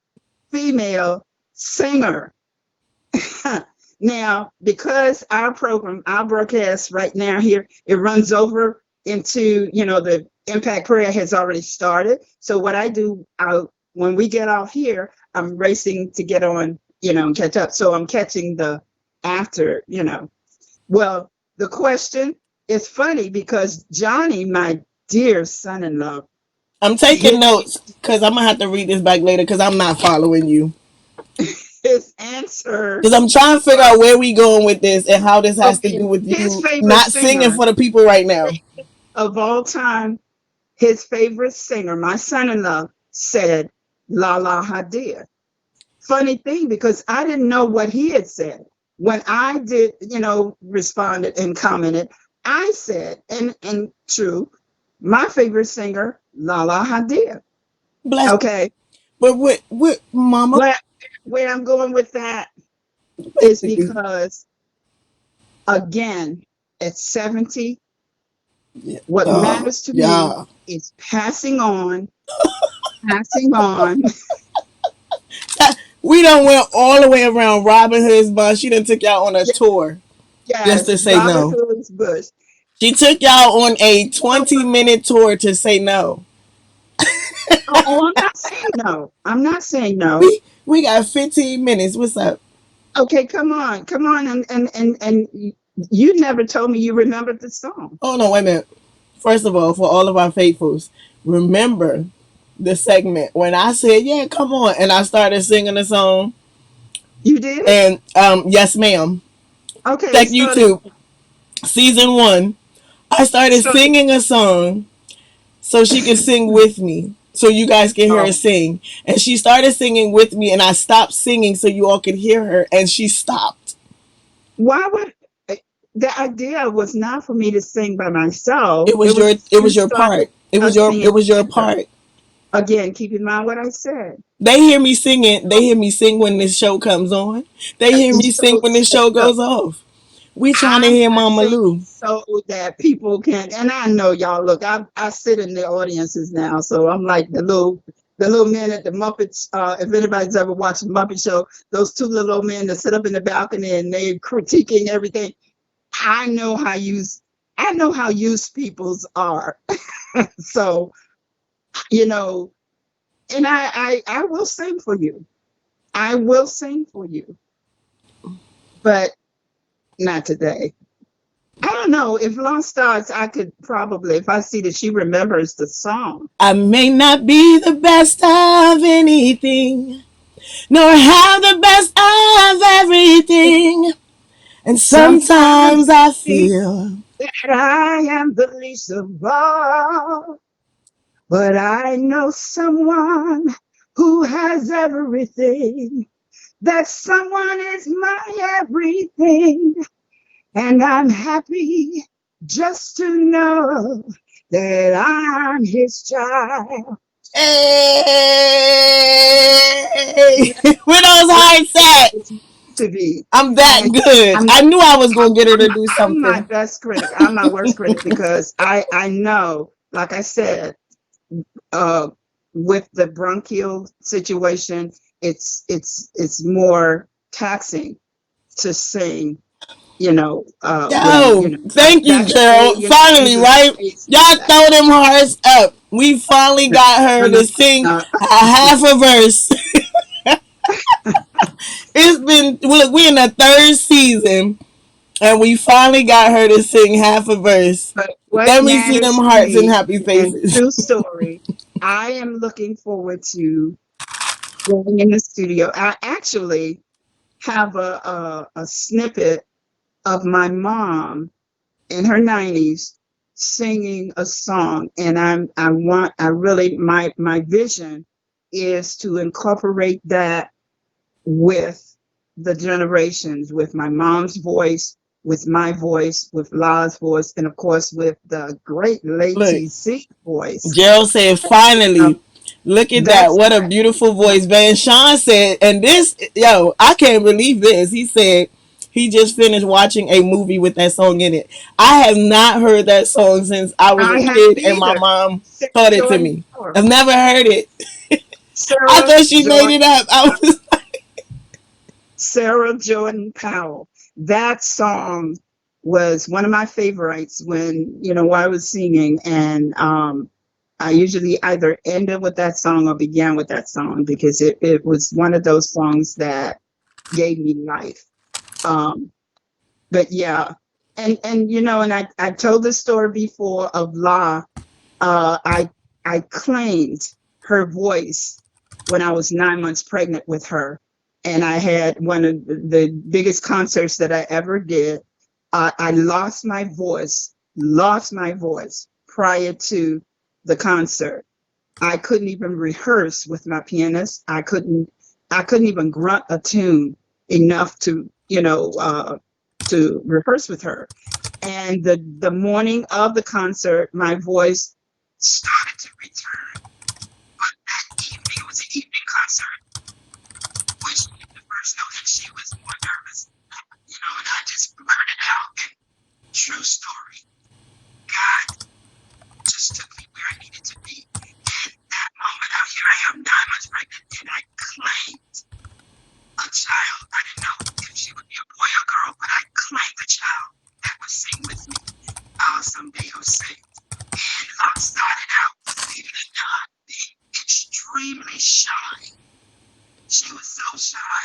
female singer? Now, because our program, our broadcast right now here, it runs over into, the impact prayer has already started. So what I do, when we get off here, I'm racing to get on, and catch up. So I'm catching the after. Well, the question is funny because Johnny, my dear son-in-law, I'm taking his notes because I'm gonna have to read this back later because I'm not following you. his answer Because I'm trying to figure out was where we going with this and how this has to okay. do with His you favorite not singing singer for the people right now. of all time, his favorite singer, my son-in-law, said Lahla-Hadiya. Funny thing, because I didn't know what he had said. When I did, responded and commented, I said, and true, my favorite singer, Lahla-Hadiya. Bless. Okay, But what, Mama? where where I'm going with that is because again, at 70, what Oh, matters to me yeah. is passing on. We done went all the way around Robin Hood's bus. She done took y'all on a tour just Yes, to say Robert no. Hood's Bush. She took y'all on a You know what? 20-minute tour to say no. Oh, I'm not saying no. I'm not saying no. We got 15 minutes. What's up? Okay, come on, and you never told me you remembered the song. Oh no, wait a minute. First of all, for all of our faithfuls, remember the segment when I said, "Yeah, come on," and I started singing the song. You did? And yes, ma'am. Okay, Check start it. YouTube, season one. I started Start it. singing a song so she could sing with me, so you guys can hear her Oh, sing. And she started singing with me, and I stopped singing so you all could hear her, and she stopped. why would the idea was not for me to sing by myself. It It was was it to was your start part. It was us singing it was your together. part. Again, keep in mind what I said. They hear me singing. They hear me sing when this show comes on. They hear me sing when this show So goes off. We trying to I'm hear not Mama saying Lou. so that people can, and I know y'all look, I sit in the audiences now, so I'm like the little men at the Muppets. If anybody's ever watched the Muppet Show, those two little old men that sit up in the balcony and they critiquing everything. I know how used people's are. So, you know, and I will sing for you. I will sing for you, but not today. I don't know. If Lost Stars, I could probably, if I see that she remembers the song. I may not be the best of anything, nor have the best of everything. And sometimes Sometimes I I think feel that I am the least of all, but I know someone who has everything. That someone is my everything, and I'm happy just to know that I'm his child. hey, where those hearts at? to be. I'm that And good. I'm I knew I was I'm gonna get her to I'm, do I'm my something. best critic. I'm my worst critic because I know, like I said, uh, with the bronchial situation, it's more taxing to sing. When Yo, thank you, back in the day, Gerald. Finally, usually right? states do Y'all that. throw them hearts up. We finally got her to sing Uh, a half a verse. It's been look, we in the third season, and we finally got her to sing half a verse. but what Let me see them matters to hearts and me, happy and faces. true story, I am looking forward to going in the studio. I actually have a snippet of my mom in her 90s singing a song, and I really, my vision is to incorporate that with the generations, with my mom's voice, with my voice, with La's voice, and of course with the great late Look, TC voice. Gerald said, Um, finally. Look at that. that's What a beautiful my, voice. Man, Sean said, and this, yo, I can't believe this. He said he just finished watching a movie with that song in it. I have not heard that song since I was I a haven't kid and my either. mom Sarah taught it to Jordan me. Power. I've never heard it. I Sarah thought she made Jordan it up. I was Sarah Jordan Powell. That song was one of my favorites when, while I was singing. And I usually either ended with that song or began with that song because it was one of those songs that gave me life. Um, but yeah. And I told this story before of La. I claimed her voice when I was 9 months pregnant with her, and I had one of the biggest concerts that I ever did. I lost my voice prior to the concert. I couldn't even rehearse with my pianist. I couldn't even grunt a tune enough to rehearse with her. And the morning of the concert, my voice started to return. But that evening, it was an evening concert, when she hit the first note and she was more nervous. And I just blurted out. And true story, God just took me where I needed to be. And that moment out here, I am 9 months pregnant, and I claimed a child. I didn't know if she would be a boy or girl, but I claimed a child that would sing with me. Someday you'll sing. And I started out, believe it or not, being extremely shy. She was so shy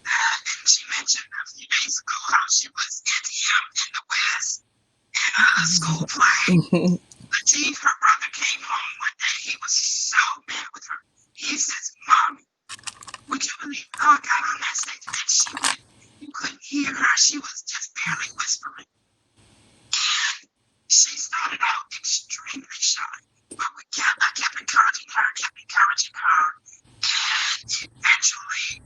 that, and she mentioned a few days ago how she was NTM in the West in a school play. Latif, her brother, came home one day. He was so mad with her. He says, "Mommy, would you believe I got on that stage and you couldn't hear her. She was just barely whispering." And she started out extremely shy, but I kept encouraging her, and eventually,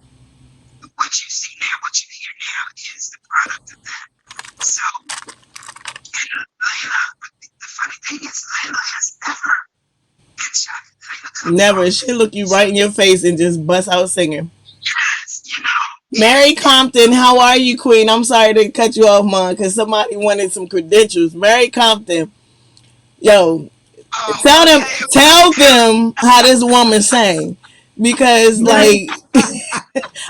what you see now, what you hear now, is the product of that. So, and Layla, the funny thing is, Layla has never been shy. Layla comes never. off She as look you right in your face and just bust out singing. yes, Mary Compton, how are you, Queen? I'm sorry to cut you off, Mom, because somebody wanted some credentials. Mary Compton, yo, oh, okay, tell them how this woman sang, because Mary. like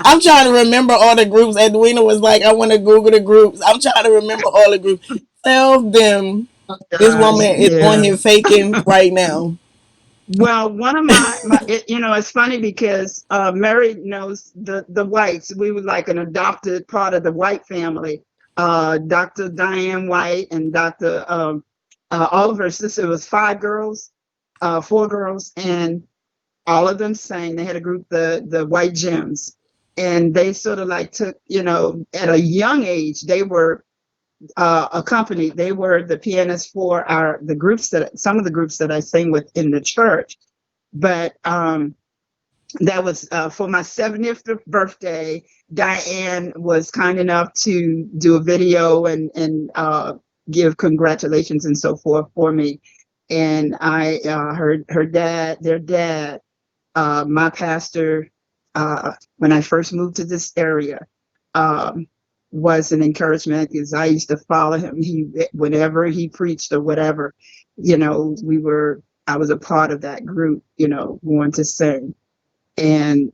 I'm trying to remember all the groups. Edwina was like, I want to Google the groups. I'm trying to remember all the groups. Tell them Oh this gosh, woman is on yeah. here faking right now. Well, one of it's funny because Mary knows the Whites. We were like an adopted part of the White family. Dr. Diane White and Dr. All of her sisters. It was five girls, four girls, and all of them sang. They had a group, the White Gems, and they sort of like took, at a young age, they were accompanied. They were the pianists for some of the groups that I sing with in the church. But that was for my 70th birthday. Diane was kind enough to do a video and give congratulations and so forth for me. And I heard their dad, my pastor, when I first moved to this area, um, was an encouragement because I used to follow him. Whenever he preached or whatever, I was a part of that group, going to sing. And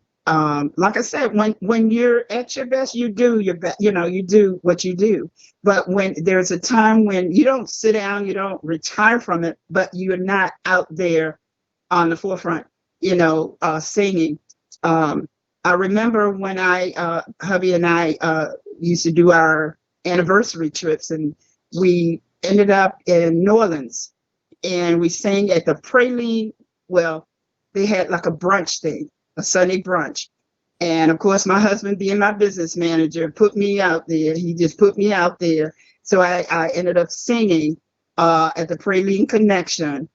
like I said, when you're at your best, you do your best. You do what you do. But when there's a time when you don't sit down, you don't retire from it, but you're not out there on the forefront, singing. Um, I remember when hubby and I used to do our anniversary trips, and we ended up in New Orleans, and we sang at the Praline. Well, they had like a brunch thing, a Sunday brunch. And of course, my husband, being my business manager, put me out there. He just put me out there. So I ended up singing at the Praline Connection.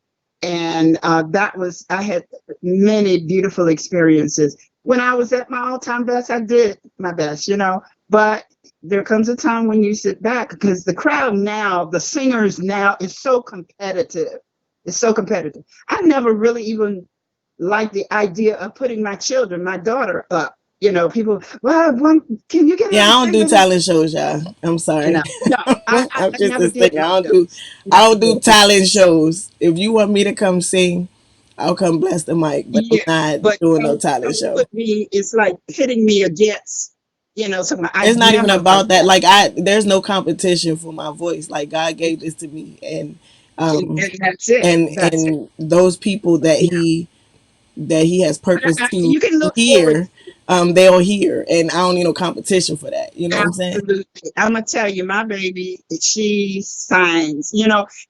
And I had many beautiful experiences. When I was at my all-time best, I did my best, but there comes a time when you sit back because the crowd now, the singers now is so competitive. It's so competitive. I never really even liked the idea of putting my daughter up. People, well, can you get her Yeah, to I don't sing do with us? talent shows, y'all. I'm sorry. No, I'm I just never a did singer. those shows. I don't Never do did. talent shows. If you want me to come sing, I'll come bless the mic. But I'm Yeah, not but doing no talent don't show. put me. It's like hitting me against, something. I It's not even never about liked that. that. Like there's no competition for my voice. Like God gave this to me, and And that's it. That's it. and those people that Yeah. he has purpose to You can look forward. hear, they'll hear, and I don't need no competition for that. You know what I'm saying? Absolutely. I'm gonna tell you, my baby, she signs,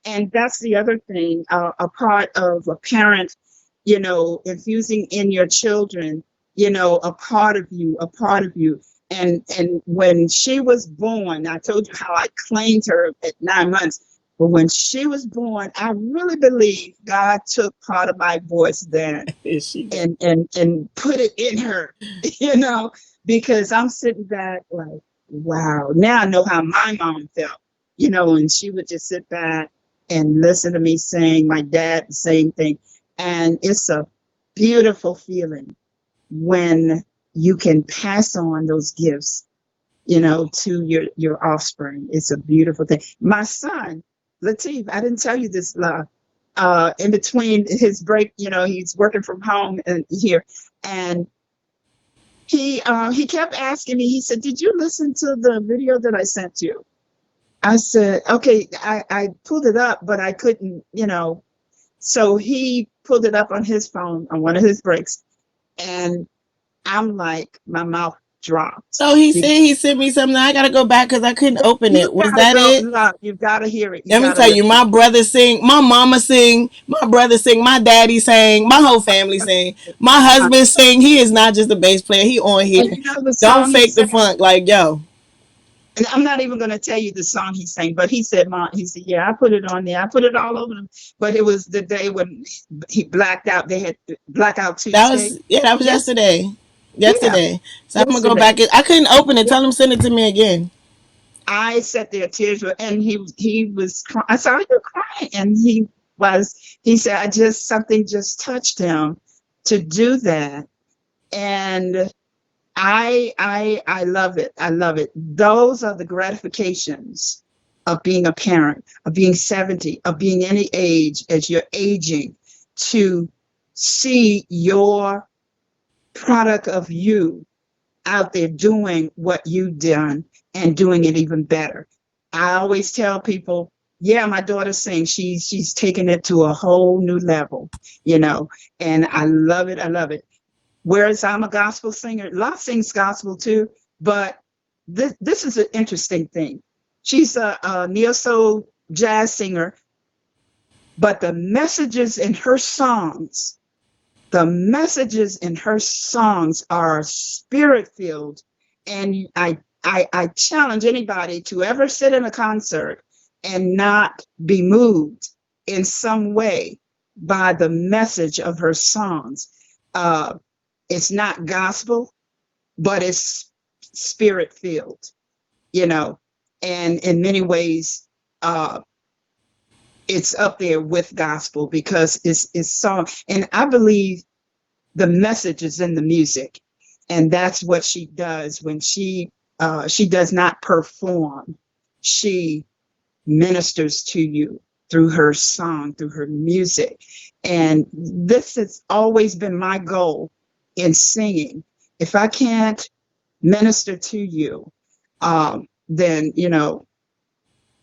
and that's the other thing, a part of a parent, infusing in your children, a part of you. And when she was born, I told you how I claimed her at 9 months. But when she was born, I really believe God took part of my voice then Is she does. and put it in her, you know, because I'm sitting back like, wow, now I know how my mom felt, and she would just sit back and listen to me sing, my dad, the same thing. And it's a beautiful feeling when you can pass on those gifts, to your offspring. It's a beautiful thing. My son, Latif, I didn't tell you this, in between his break, he's working from home and here, and he kept asking me. He said, "Did you listen to the video that I sent you?" I said, "Okay." I pulled it up, but I couldn't, So he pulled it up on his phone on one of his breaks, and I'm like, my mouth dropped. So he said he sent me something. I gotta go back because I couldn't open You it. Was gotta that go. it? Look, you gotta hear it. You Let me gotta tell you, listen. my brother sing, my mama sing, my brother sing, my daddy sing, my whole family sing, my Uh, husband sing. He is not just a bass player. He on and here. you know the Don't song he fake the sang. funk. Like yo, And I'm not even going to tell you the song he sang, but he said, "Mom," he said, "Yeah, I put it on there. I put it all over them." But it was the day when he blacked out. They had Blackout that Tuesday. was yeah, that was Yes, yesterday. yeah, Yesterday. So I'm gonna go yesterday. back. I couldn't open it. Tell him send it to me again. I sat there, tears were, and he was crying. I saw you crying, and he said, "I just something just touched him to do that," and I love it. I love it. Those are the gratifications of being a parent, of being 70, of being any age as you're aging, to see your product of you out there doing what you've done and doing it even better. I always tell people, yeah, my daughter sings. She's taking it to a whole new level, you know, and I love it. I love it. Whereas I'm a gospel singer, Lot sings gospel too, but this is an interesting thing. She's a neo soul jazz singer, but the messages in her songs are spirit filled, and I challenge anybody to ever sit in a concert and not be moved in some way by the message of her songs. Uh, it's not gospel, but it's spirit filled, you know, and in many ways, uh, it's up there with gospel because it's song. And I believe the message is in the music. And that's what she does when she She does not perform. She ministers to you through her song, through her music. And this has always been my goal in singing. If I can't minister to you, then,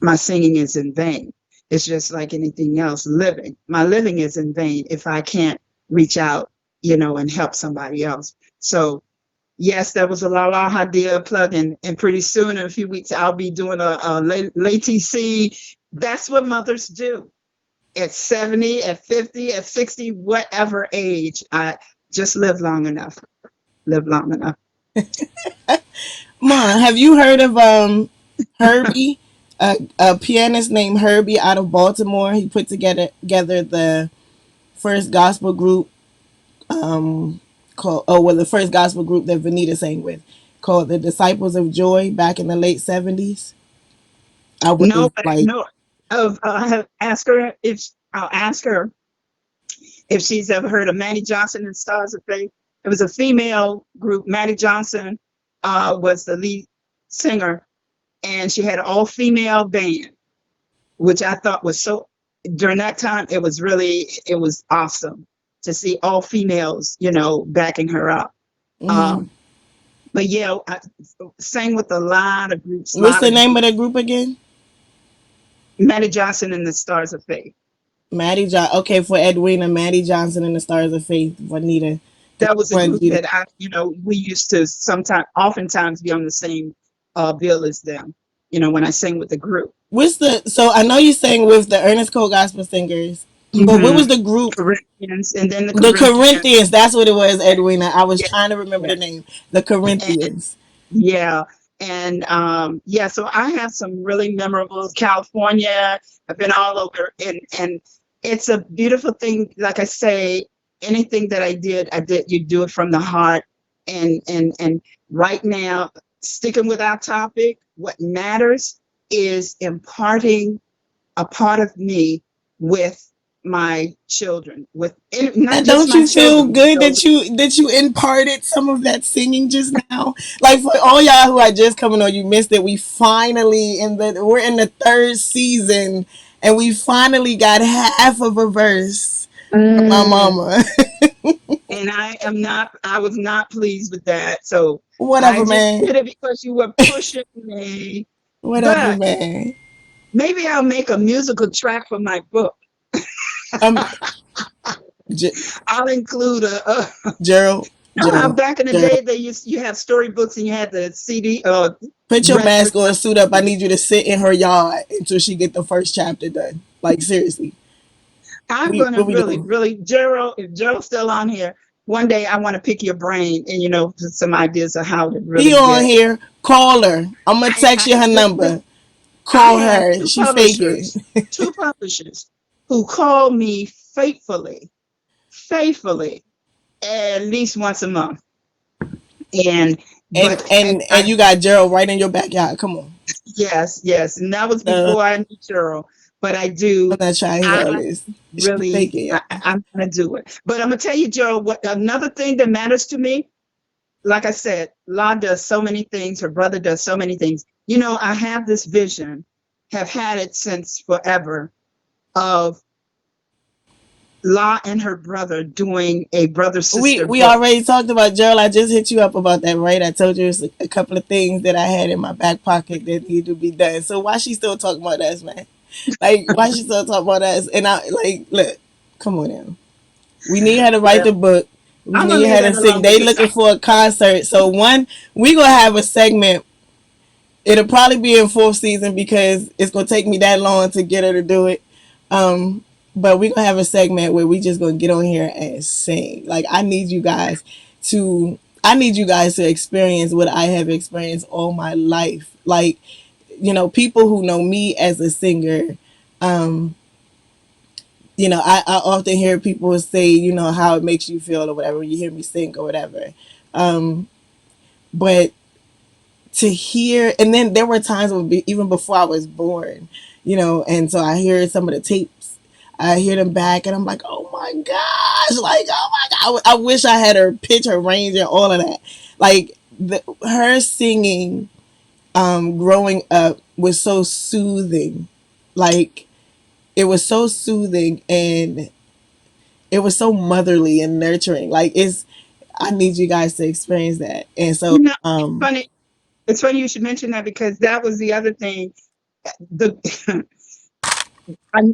my singing is in vain. It's just like anything else, living. My living is in vain if I can't reach out, and help somebody else. So yes, that was a Lahla-Hadiya plugin, and pretty soon, in a few weeks, I'll be doing a LATC. That's what mothers do at 70, at 50, at 60, whatever age. I just live long enough. Live long enough. Ma, have you heard of Herbie? A pianist named Herbie out of Baltimore. He put together the first gospel group called the first gospel group that Vanita sang with, called the Disciples of Joy, back in the late 70s. I No, was but I like, know of. I have asked her if I'll ask her if she's ever heard of Maddie Johnson and Stars of Faith. It was a female group. Maddie Johnson was the lead singer, and she had an all female band, which I thought was so. During that time, it was awesome to see all females, backing her up. mm-hmm. Um, but yeah, I sang with a lot of groups, a What's lot the of name of groups. the group again? Maddie Johnson and the Stars of Faith. Maddie John. Okay, for Edwina, Maddie Johnson and the Stars of Faith. Vanita, we That was a wanted group you to. that we used to oftentimes be on the same bill as them. When I sang with the group. What's the? So I know you sang with the Ernest Cole Gospel Singers, but what Hmm. was the group? Corinthians, and then the The Corinthians. Corinthians. That's what it was, Edwina. I was Yeah, trying to remember yeah, the name. The and, Corinthians. yeah, and yeah. So I have some really memorable California. I've been all over, and it's a beautiful thing. Like I say, anything that I did, You do it from the heart, and right now, sticking with our topic, what matters is imparting a part of me with my children, with not And just don't my you feel children, but good those. that you imparted some of that singing just now? Like, for all y'all who are just coming on, you missed it. We're in the third season, and we finally got half of a verse from my Mm, mama. and I was not pleased with that. So I Whatever, just man. did it because you were pushing me. Whatever, But man. maybe I'll make a musical track for my book. Um, J- I'll include Gerald, how Gerald, back in the Gerald. day you have storybooks and you had the CD Put your mask records. on, suit up. I need you to sit in her yard until she get the first chapter done. Like, seriously, I'm we going to what we really, doing? really, Gerald, if Gerald's still on here, one day I want to pick your brain and, some ideas of how to really She on get. here. Call her. I'm gonna text you her Listen, number. I Call have her. She faking. two publishers who call me faithfully, at least once a month. And, and but and and you got Gerald right in your backyard. Come on. yes, yes. And that was Uh, before I knew Gerald, but I'm not trying to hear all I this. She really, faking, y'all. I'm going to do it. But I'm going to tell you, Gerald, what another thing that matters to me, like I said, La does so many things. Her brother does so many things. I have this vision, have had it since forever, of La and her brother doing a brother We sister we book. already talked about Gerald. I just hit you up about that, right? I told you it's a couple of things that I had in my back pocket that need to be done. So why she still talking about us, man? Like, why she still talking about us? And I like, look, come on now. We need her to write Well, the book. We I'm gonna need leave her to that sing. alone They because looking for a concert. So we gonna have a segment. It'll probably be in fourth season because it's gonna take me that long to get her to do it. Um, but we gonna have a segment where we just gonna get on here and sing. Like, I need you guys to experience what I have experienced all my life. Like, people who know me as a singer, um, I often hear people say, how it makes you feel or whatever when you hear me sing or whatever. Um, but to hear, and then there were times even before I was born, and so I hear some of the tapes. I hear them back, and I'm like, oh my gosh, like, oh my god, I wish I had her pitch, her range, and all of that. Like, her singing. growing up was so soothing. Like, it was so soothing, and it was so motherly and nurturing. Like, it's, I need you guys to experience that. And so, You know, it's funny. It's funny you should mention that because that was the other thing. The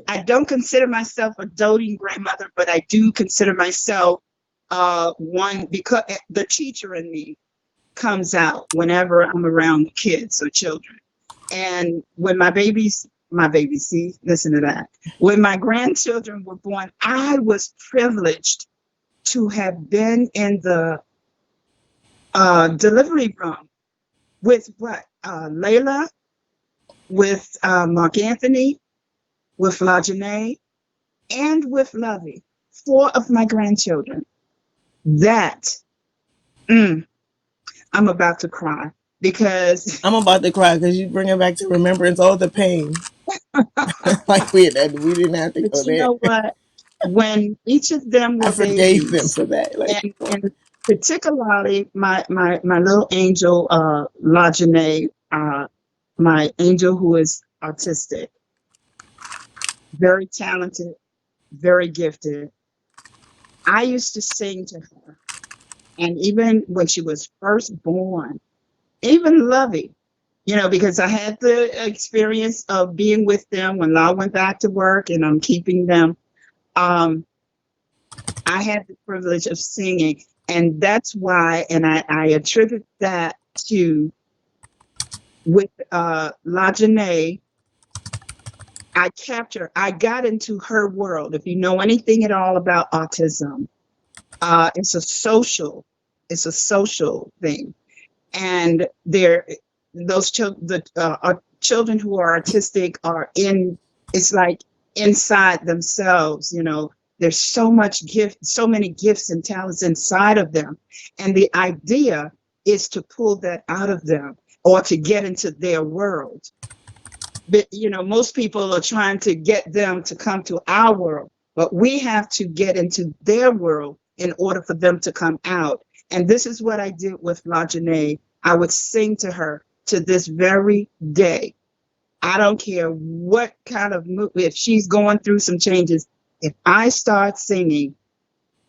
I don't consider myself a doting grandmother, but I do consider myself one because the teacher in me comes out whenever I'm around kids or children. And when my babies, see, listen to that. When my grandchildren were born, I was privileged to have been in the delivery room with what? Layla, with Mark Anthony, with LaJanae, and with Lovey, four of my grandchildren. That, mm, I'm about to cry because, I'm about to cry because you bring it back to remembrance all the pain. Like, we didn't have to but go you there. know what? When each of them I were forgave them babies, for that. Like, and particularly my little angel, LaJanae, my angel who is autistic, very talented, very gifted. I used to sing to her. And even when she was first born, even Lovey, because I had the experience of being with them when Law went back to work and I'm keeping them. Um, I had the privilege of singing, and that's why, and I attribute that to with LaJanae. I got into her world. If you know anything at all about autism, it's a social thing, and the children who are autistic are in, it's like inside themselves. There's so many gifts and talents inside of them, and the idea is to pull that out of them or to get into their world. But most people are trying to get them to come to our world, but we have to get into their world in order for them to come out. And this is what I did with LaJanae. I would sing to her to this very day. I don't care what kind of if she's going through some changes. If I start singing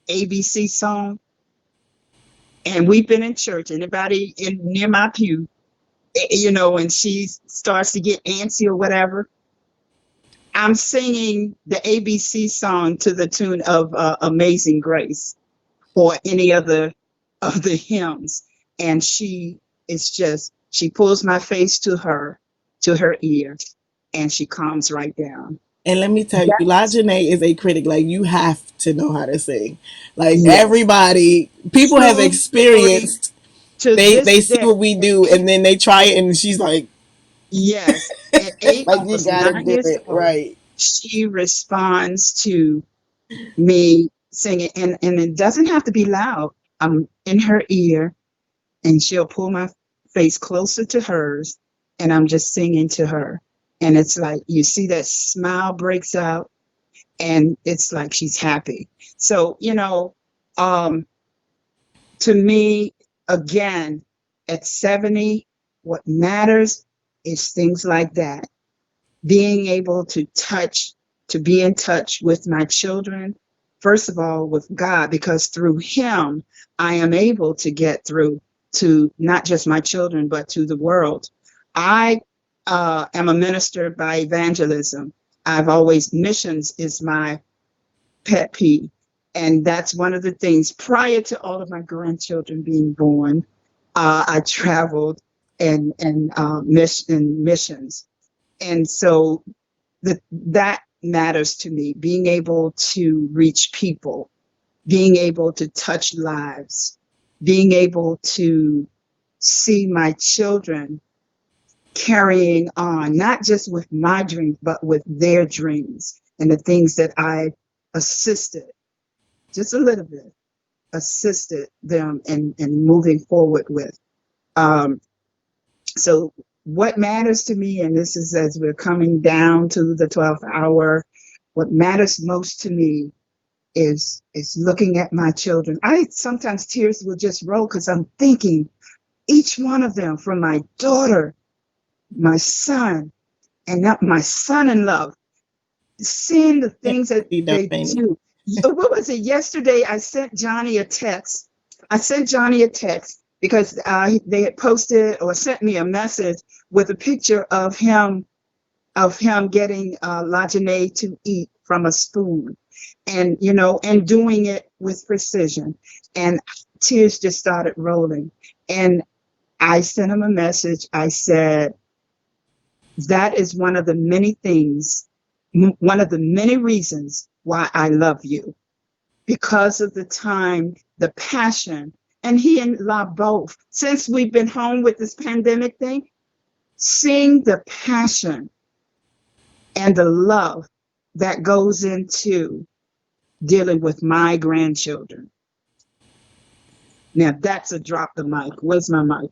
ABC song, and we've been in church, anybody in near my pew, and she starts to get antsy or whatever, I'm singing the ABC song to the tune of Amazing Grace or any other of the hymns. And she pulls my face to her ear, and she calms right down. and let me tell you, That's, LaJanae is a critic. Like, you have to know how to sing. Like, yes, everybody, people have true story experienced. to They this see day. what we At do, and eight, then they try it, and she's like, yes, at eight, like, you almost gotta 9 do years it old, right. she responds to me singing, and it doesn't have to be loud. I'm in her ear, and she'll pull my face closer to hers, and I'm just singing to her. And it's like you see that smile breaks out, and it's like she's happy. So, um, to me, again, at 70, what matters is things like that. Being able to be in touch with my children, first of all, with God, because through Him, I am able to get through to not just my children, but to the world. I am a minister by evangelism. Missions is my pet peeve. And that's one of the things prior to all of my grandchildren being born, I traveled in missions. And so that matters to me, being able to reach people, being able to touch lives, being able to see my children carrying on, not just with my dreams, but with their dreams and the things that I assisted, just a little bit, assisted them in moving forward with. Um, so what matters to me, and this is as we're coming down to the 12th hour, what matters most to me is looking at my children. I sometimes tears will just roll because I'm thinking each one of them, from my daughter. my son, and not my son-in-law, seeing the Yeah, things that he dope, they ain't he? do. What was it? Yesterday, I sent Johnny a text. I sent Johnny a text because they had posted or sent me a message with a picture of him getting Lajane to eat from a spoon, and and doing it with precision. And tears just started rolling. And I sent him a message. I said, that is one of the many things, one of the many reasons why I love you, because of the time, the passion. And he and La both, since we've been home with this pandemic thing, seeing the passion and the love that goes into dealing with my grandchildren. Now that's a drop the mic. Where's my mic?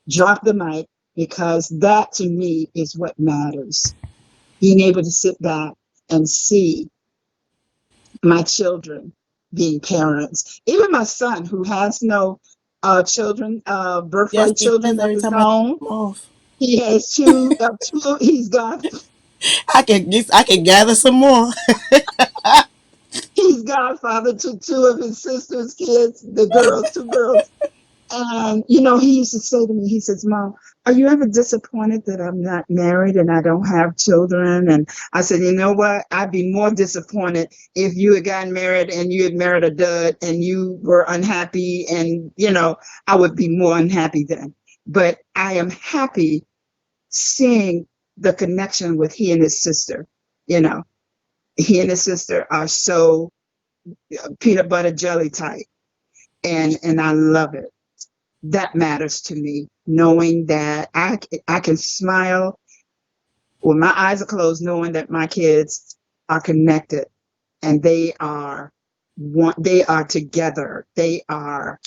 Drop the mic, because that to me is what matters. Being able to sit back and see my children being parents. Even my son, who has no children, Yes, birthright he does children of every his time I own. come off. He has two. I can gather some more. He's godfather to two of his sister's kids, the girls, two girls. And, he used to say to me, he says, Mom, are you ever disappointed that I'm not married and I don't have children? And I said, you know what? I'd be more disappointed if you had gotten married and you had married a dud and you were unhappy. And, I would be more unhappy then. But I am happy seeing the connection with he and his sister. You know, he and his sister are so peanut butter jelly type. And I love it. That matters to me, knowing that I can smile when my eyes are closed, knowing that my kids are connected and they are they are together. They are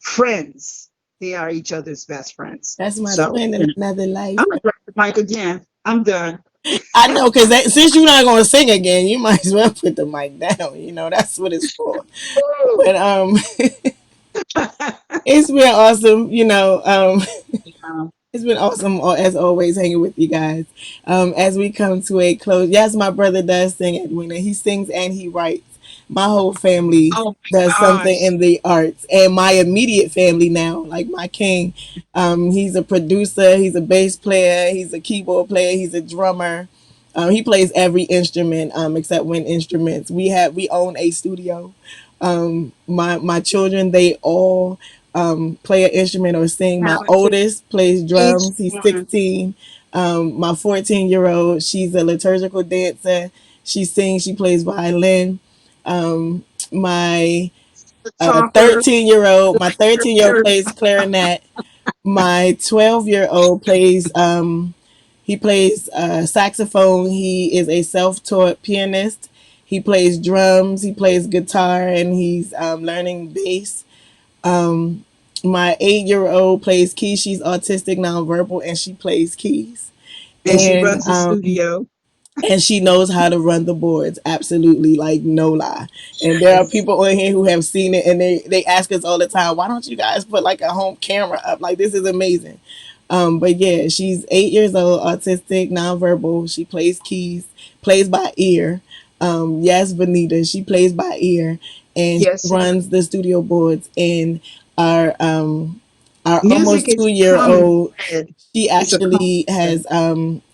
friends. They are each other's best friends. That's my So, twin in another life. I'm gonna drop the mic again. I'm done. I know, because since you're not going to sing again, you might as well put the mic down. That's what it's for. But it's been awesome. It's been awesome as always hanging with you guys. As we come to a close, yes, my brother does sing, Edwina. He sings and he writes. My whole family Oh does my something gosh. in the arts, and my immediate family now, like my king, he's a producer, he's a bass player, he's a keyboard player, he's a drummer. He plays every instrument except wind instruments. We own a studio. My children, they all play an instrument or sing. My Talented. oldest plays Each drums. He's one. 16. My 14-year-old, she's a liturgical dancer. She sings. She plays violin. My The talker. 13-year-old, The my 13-year-old scripture. plays clarinet. My 12-year-old plays he plays saxophone. He is a self-taught pianist. He plays drums. He plays guitar, and he's learning bass. Um, my 8-year-old plays keys. She's autistic, nonverbal, and she plays keys. And she And runs the studio. and she knows how to run the boards, absolutely, like no lie. And there are Yes. people on here who have seen it, and they ask us all the time, why don't you guys put like a home camera up? Like, this is amazing. But yeah, she's 8 years old, autistic, nonverbal. She plays keys, plays by ear. Yes, Vanita, she plays by ear, and she Yes, she does. runs the studio boards. And our our Music almost is 2 year common old, thread. she It's a common actually thread. has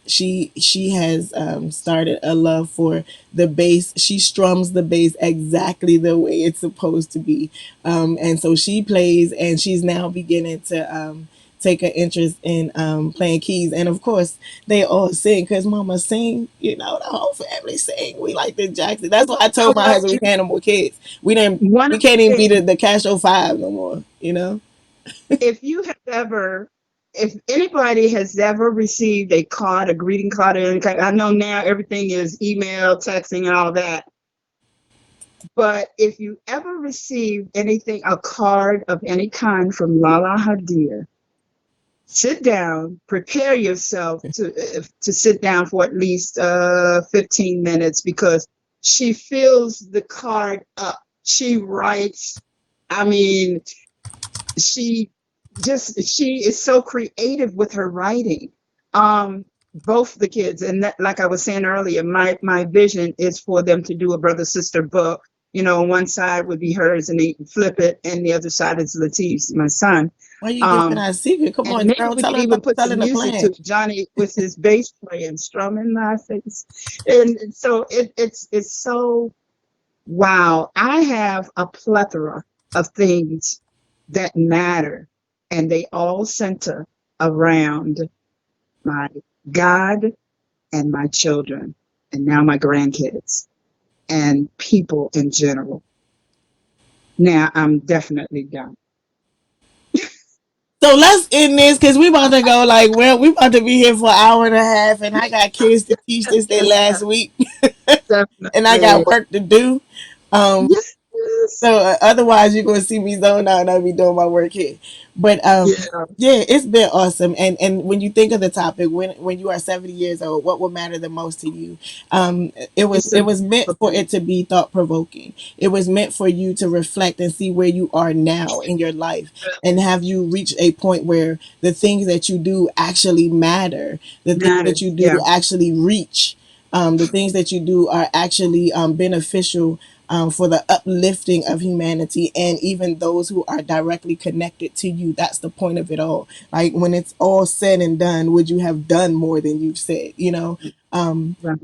she has started a love for the bass. She strums the bass exactly the way it's supposed to be, and so she plays, and she's now beginning to take an interest in playing keys. And of course, they all sing because Mama sing. The whole family sing. We like the Jackson. That's why I You know told my what? husband we can't have no more kids. We didn't. One We of the can't even be things, the Casio 5 no more. You know. if you have ever, if anybody has ever received a card, a greeting card, or any kind, I know now everything is email, texting, and all that. But if you ever received anything, a card of any kind from Lahla-Hadiya, sit down, prepare yourself to sit down for at least 15 minutes, because she fills the card up. She writes, I mean, she she is so creative with her writing. Um, both the kids, and that, like I was saying earlier, my vision is for them to do a brother sister book. You know, one side would be hers, and they flip it, and the other side is Latif's, my son. Why you giving Um, our secret? Come and on, maybe girl. we could Tell us, even put tell some in the music to plan. it. Johnny with his bass playing, strumming my face, and so it's so wow. I have a plethora of things that matter, and they all center around my God and my children, and now my grandkids, and people in general. Now I'm definitely done. So let's end this because we about to go like well, we about to be here for an hour and a half, and I got kids to teach this day last week, and I Definitely. got work to do. Um, Yes. Yes. So otherwise, you're gonna see me zone out and I'll be doing my work here. But Yeah. yeah, it's been awesome. And when you think of the topic, when you are 70 years old, what will matter the most to you? It's It a was meant beautiful for thing. it to be thought provoking. It was meant for you to reflect and see where you are now in your life, and have you reach a point where the things that you do actually matter, the things that Matters. you do Yeah. actually reach. The things that you do are actually beneficial for the uplifting of humanity and even those who are directly connected to you. That's the point of it all. Like when it's all said and done, would you have done more than you've said? You know, um, Right.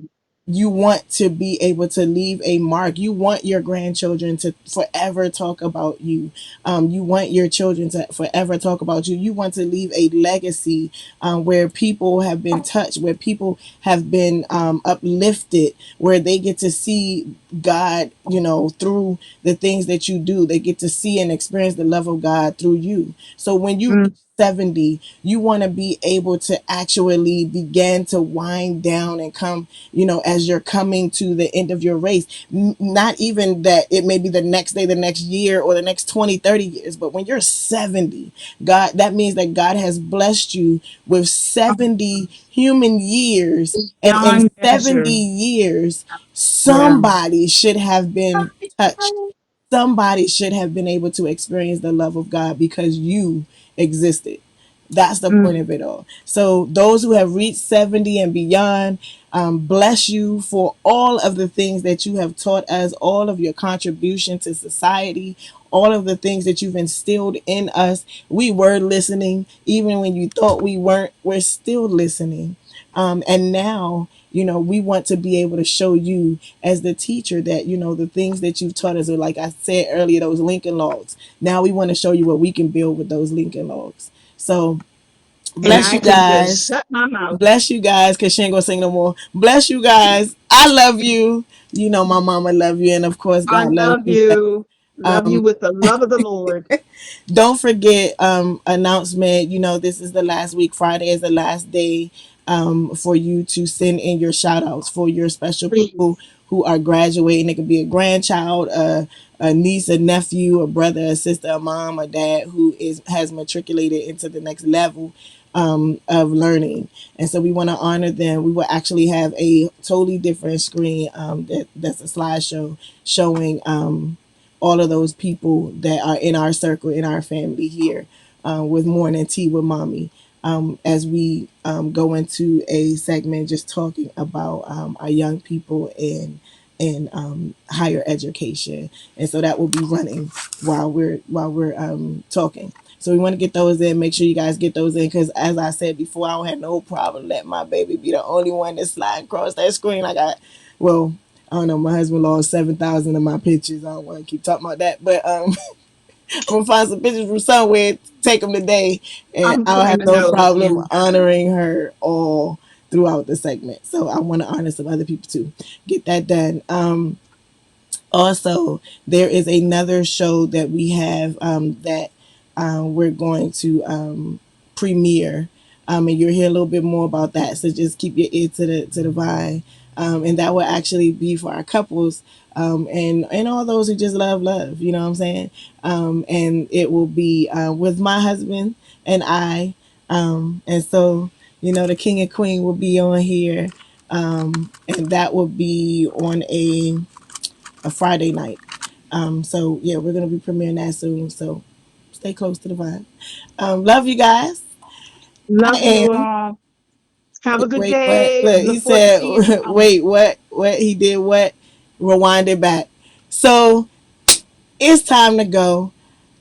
you want to be able to leave a mark. You want your grandchildren to forever talk about you. You want your children to forever talk about you. You want to leave a legacy where people have been touched, where people have been uplifted, where they get to see God, you know, through the things that you do. They get to see and experience the love of God through you. So when you reach Mm, 70, you want to be able to actually begin to wind down and come, you know, as you're coming to the end of your race. Not even that it may be the next day, the next year, or the next 20, 30 years, but when you're 70, God, that means that God has blessed you with 70 human years. And in beyond 70 measure. years, Yeah. somebody should have been touched. Somebody should have been able to experience the love of God because you existed. That's the point Mm, of it all. So those who have reached 70 and beyond, bless you for all of the things that you have taught us, all of your contribution to society, all of the things that you've instilled in us. We were listening, even when you thought we weren't. We're still listening. And now, you know, we want to be able to show you as the teacher that, you know, the things that you've taught us are, like I said earlier, those Lincoln logs. Now we want to show you what we can build with those Lincoln logs. So and bless I you can just guys. shut my mouth. Bless you guys, because she ain't gonna sing no more. Bless you guys. I love you. You know my mama love you, and of course I God loves love you. you. Love you Um, with the love of the Lord. don't forget announcement. You know, this is the last week. Friday is the last day for you to send in your shout outs for your special people Please. who are graduating. It could be a grandchild, a niece, a nephew, a brother, a sister, a mom, a dad who is has matriculated into the next level of learning. And so we want to honor them. We will actually have a totally different screen that's a slideshow showing all of those people that are in our circle, in our family here, with morning tea with mommy. As we go into a segment just talking about our young people and higher education, and so that will be running while we're talking. So we want to get those in. Make sure you guys get those in because, as I said before, I don't have no problem letting my baby be the only one that's sliding across that screen. I got, well, I don't know. My husband lost 7,000 of my pictures. I don't want to keep talking about that, but I'm gonna find some pictures from somewhere, take them today, and I'm I'll have claiming no those. problem You. honoring her all throughout the segment. So I want to honor some other people too. Get that done. Also, there is another show that we have that we're going to premiere, and you'll hear a little bit more about that. So just keep your ear to the vine, and that will actually be for our couples and all those who just love. You know what I'm saying? And it will be with my husband and I, and so you know the king and queen will be on here, and that will be on a Friday night. So yeah, we're gonna be premiering that soon. So stay close to the vine. Love you guys. I Love you am all. Have a good Wait, what? day. Look, he Look forward to said, seeing you tomorrow. wait, what? What? He did what? Rewind it back. So it's time to go.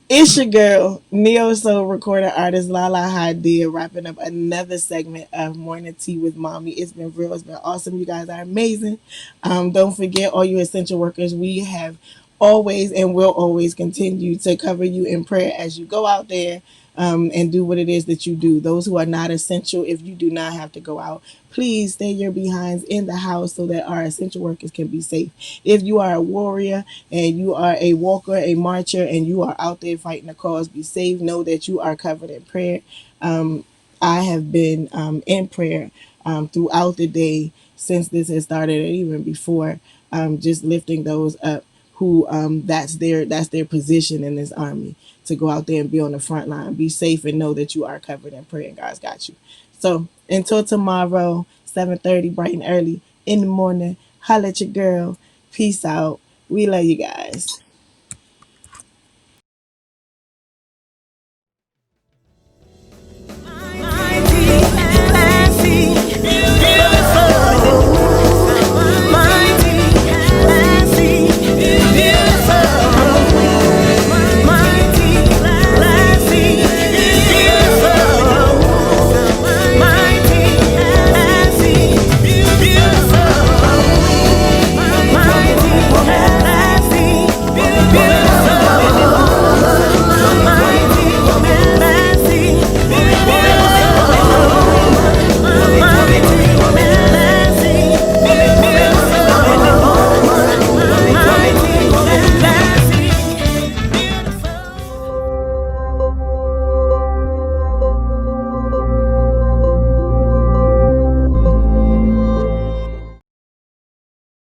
It's your girl, neo soul recording artist Lahla-Hadiya, wrapping up another segment of Morning Tea with Mommy. It's been real. It's been awesome. You guys are amazing. Don't forget, all you essential workers, we have always and will always continue to cover you in prayer as you go out there and do what it is that you do. Those who are not essential, if you do not have to go out, please stay your behinds in the house so that our essential workers can be safe. If you are a warrior and you are a walker, a marcher, and you are out there fighting a cause, be safe. Know that you are covered in prayer. Um, I have been in prayer throughout the day since this has started, and even before, just lifting those up who that's their position in this army to go out there and be on the front line. Be safe and know that you are covered in prayer and God's got you. So until tomorrow, 7:30, bright and early in the morning, holla at your girl. Peace out. We love you guys.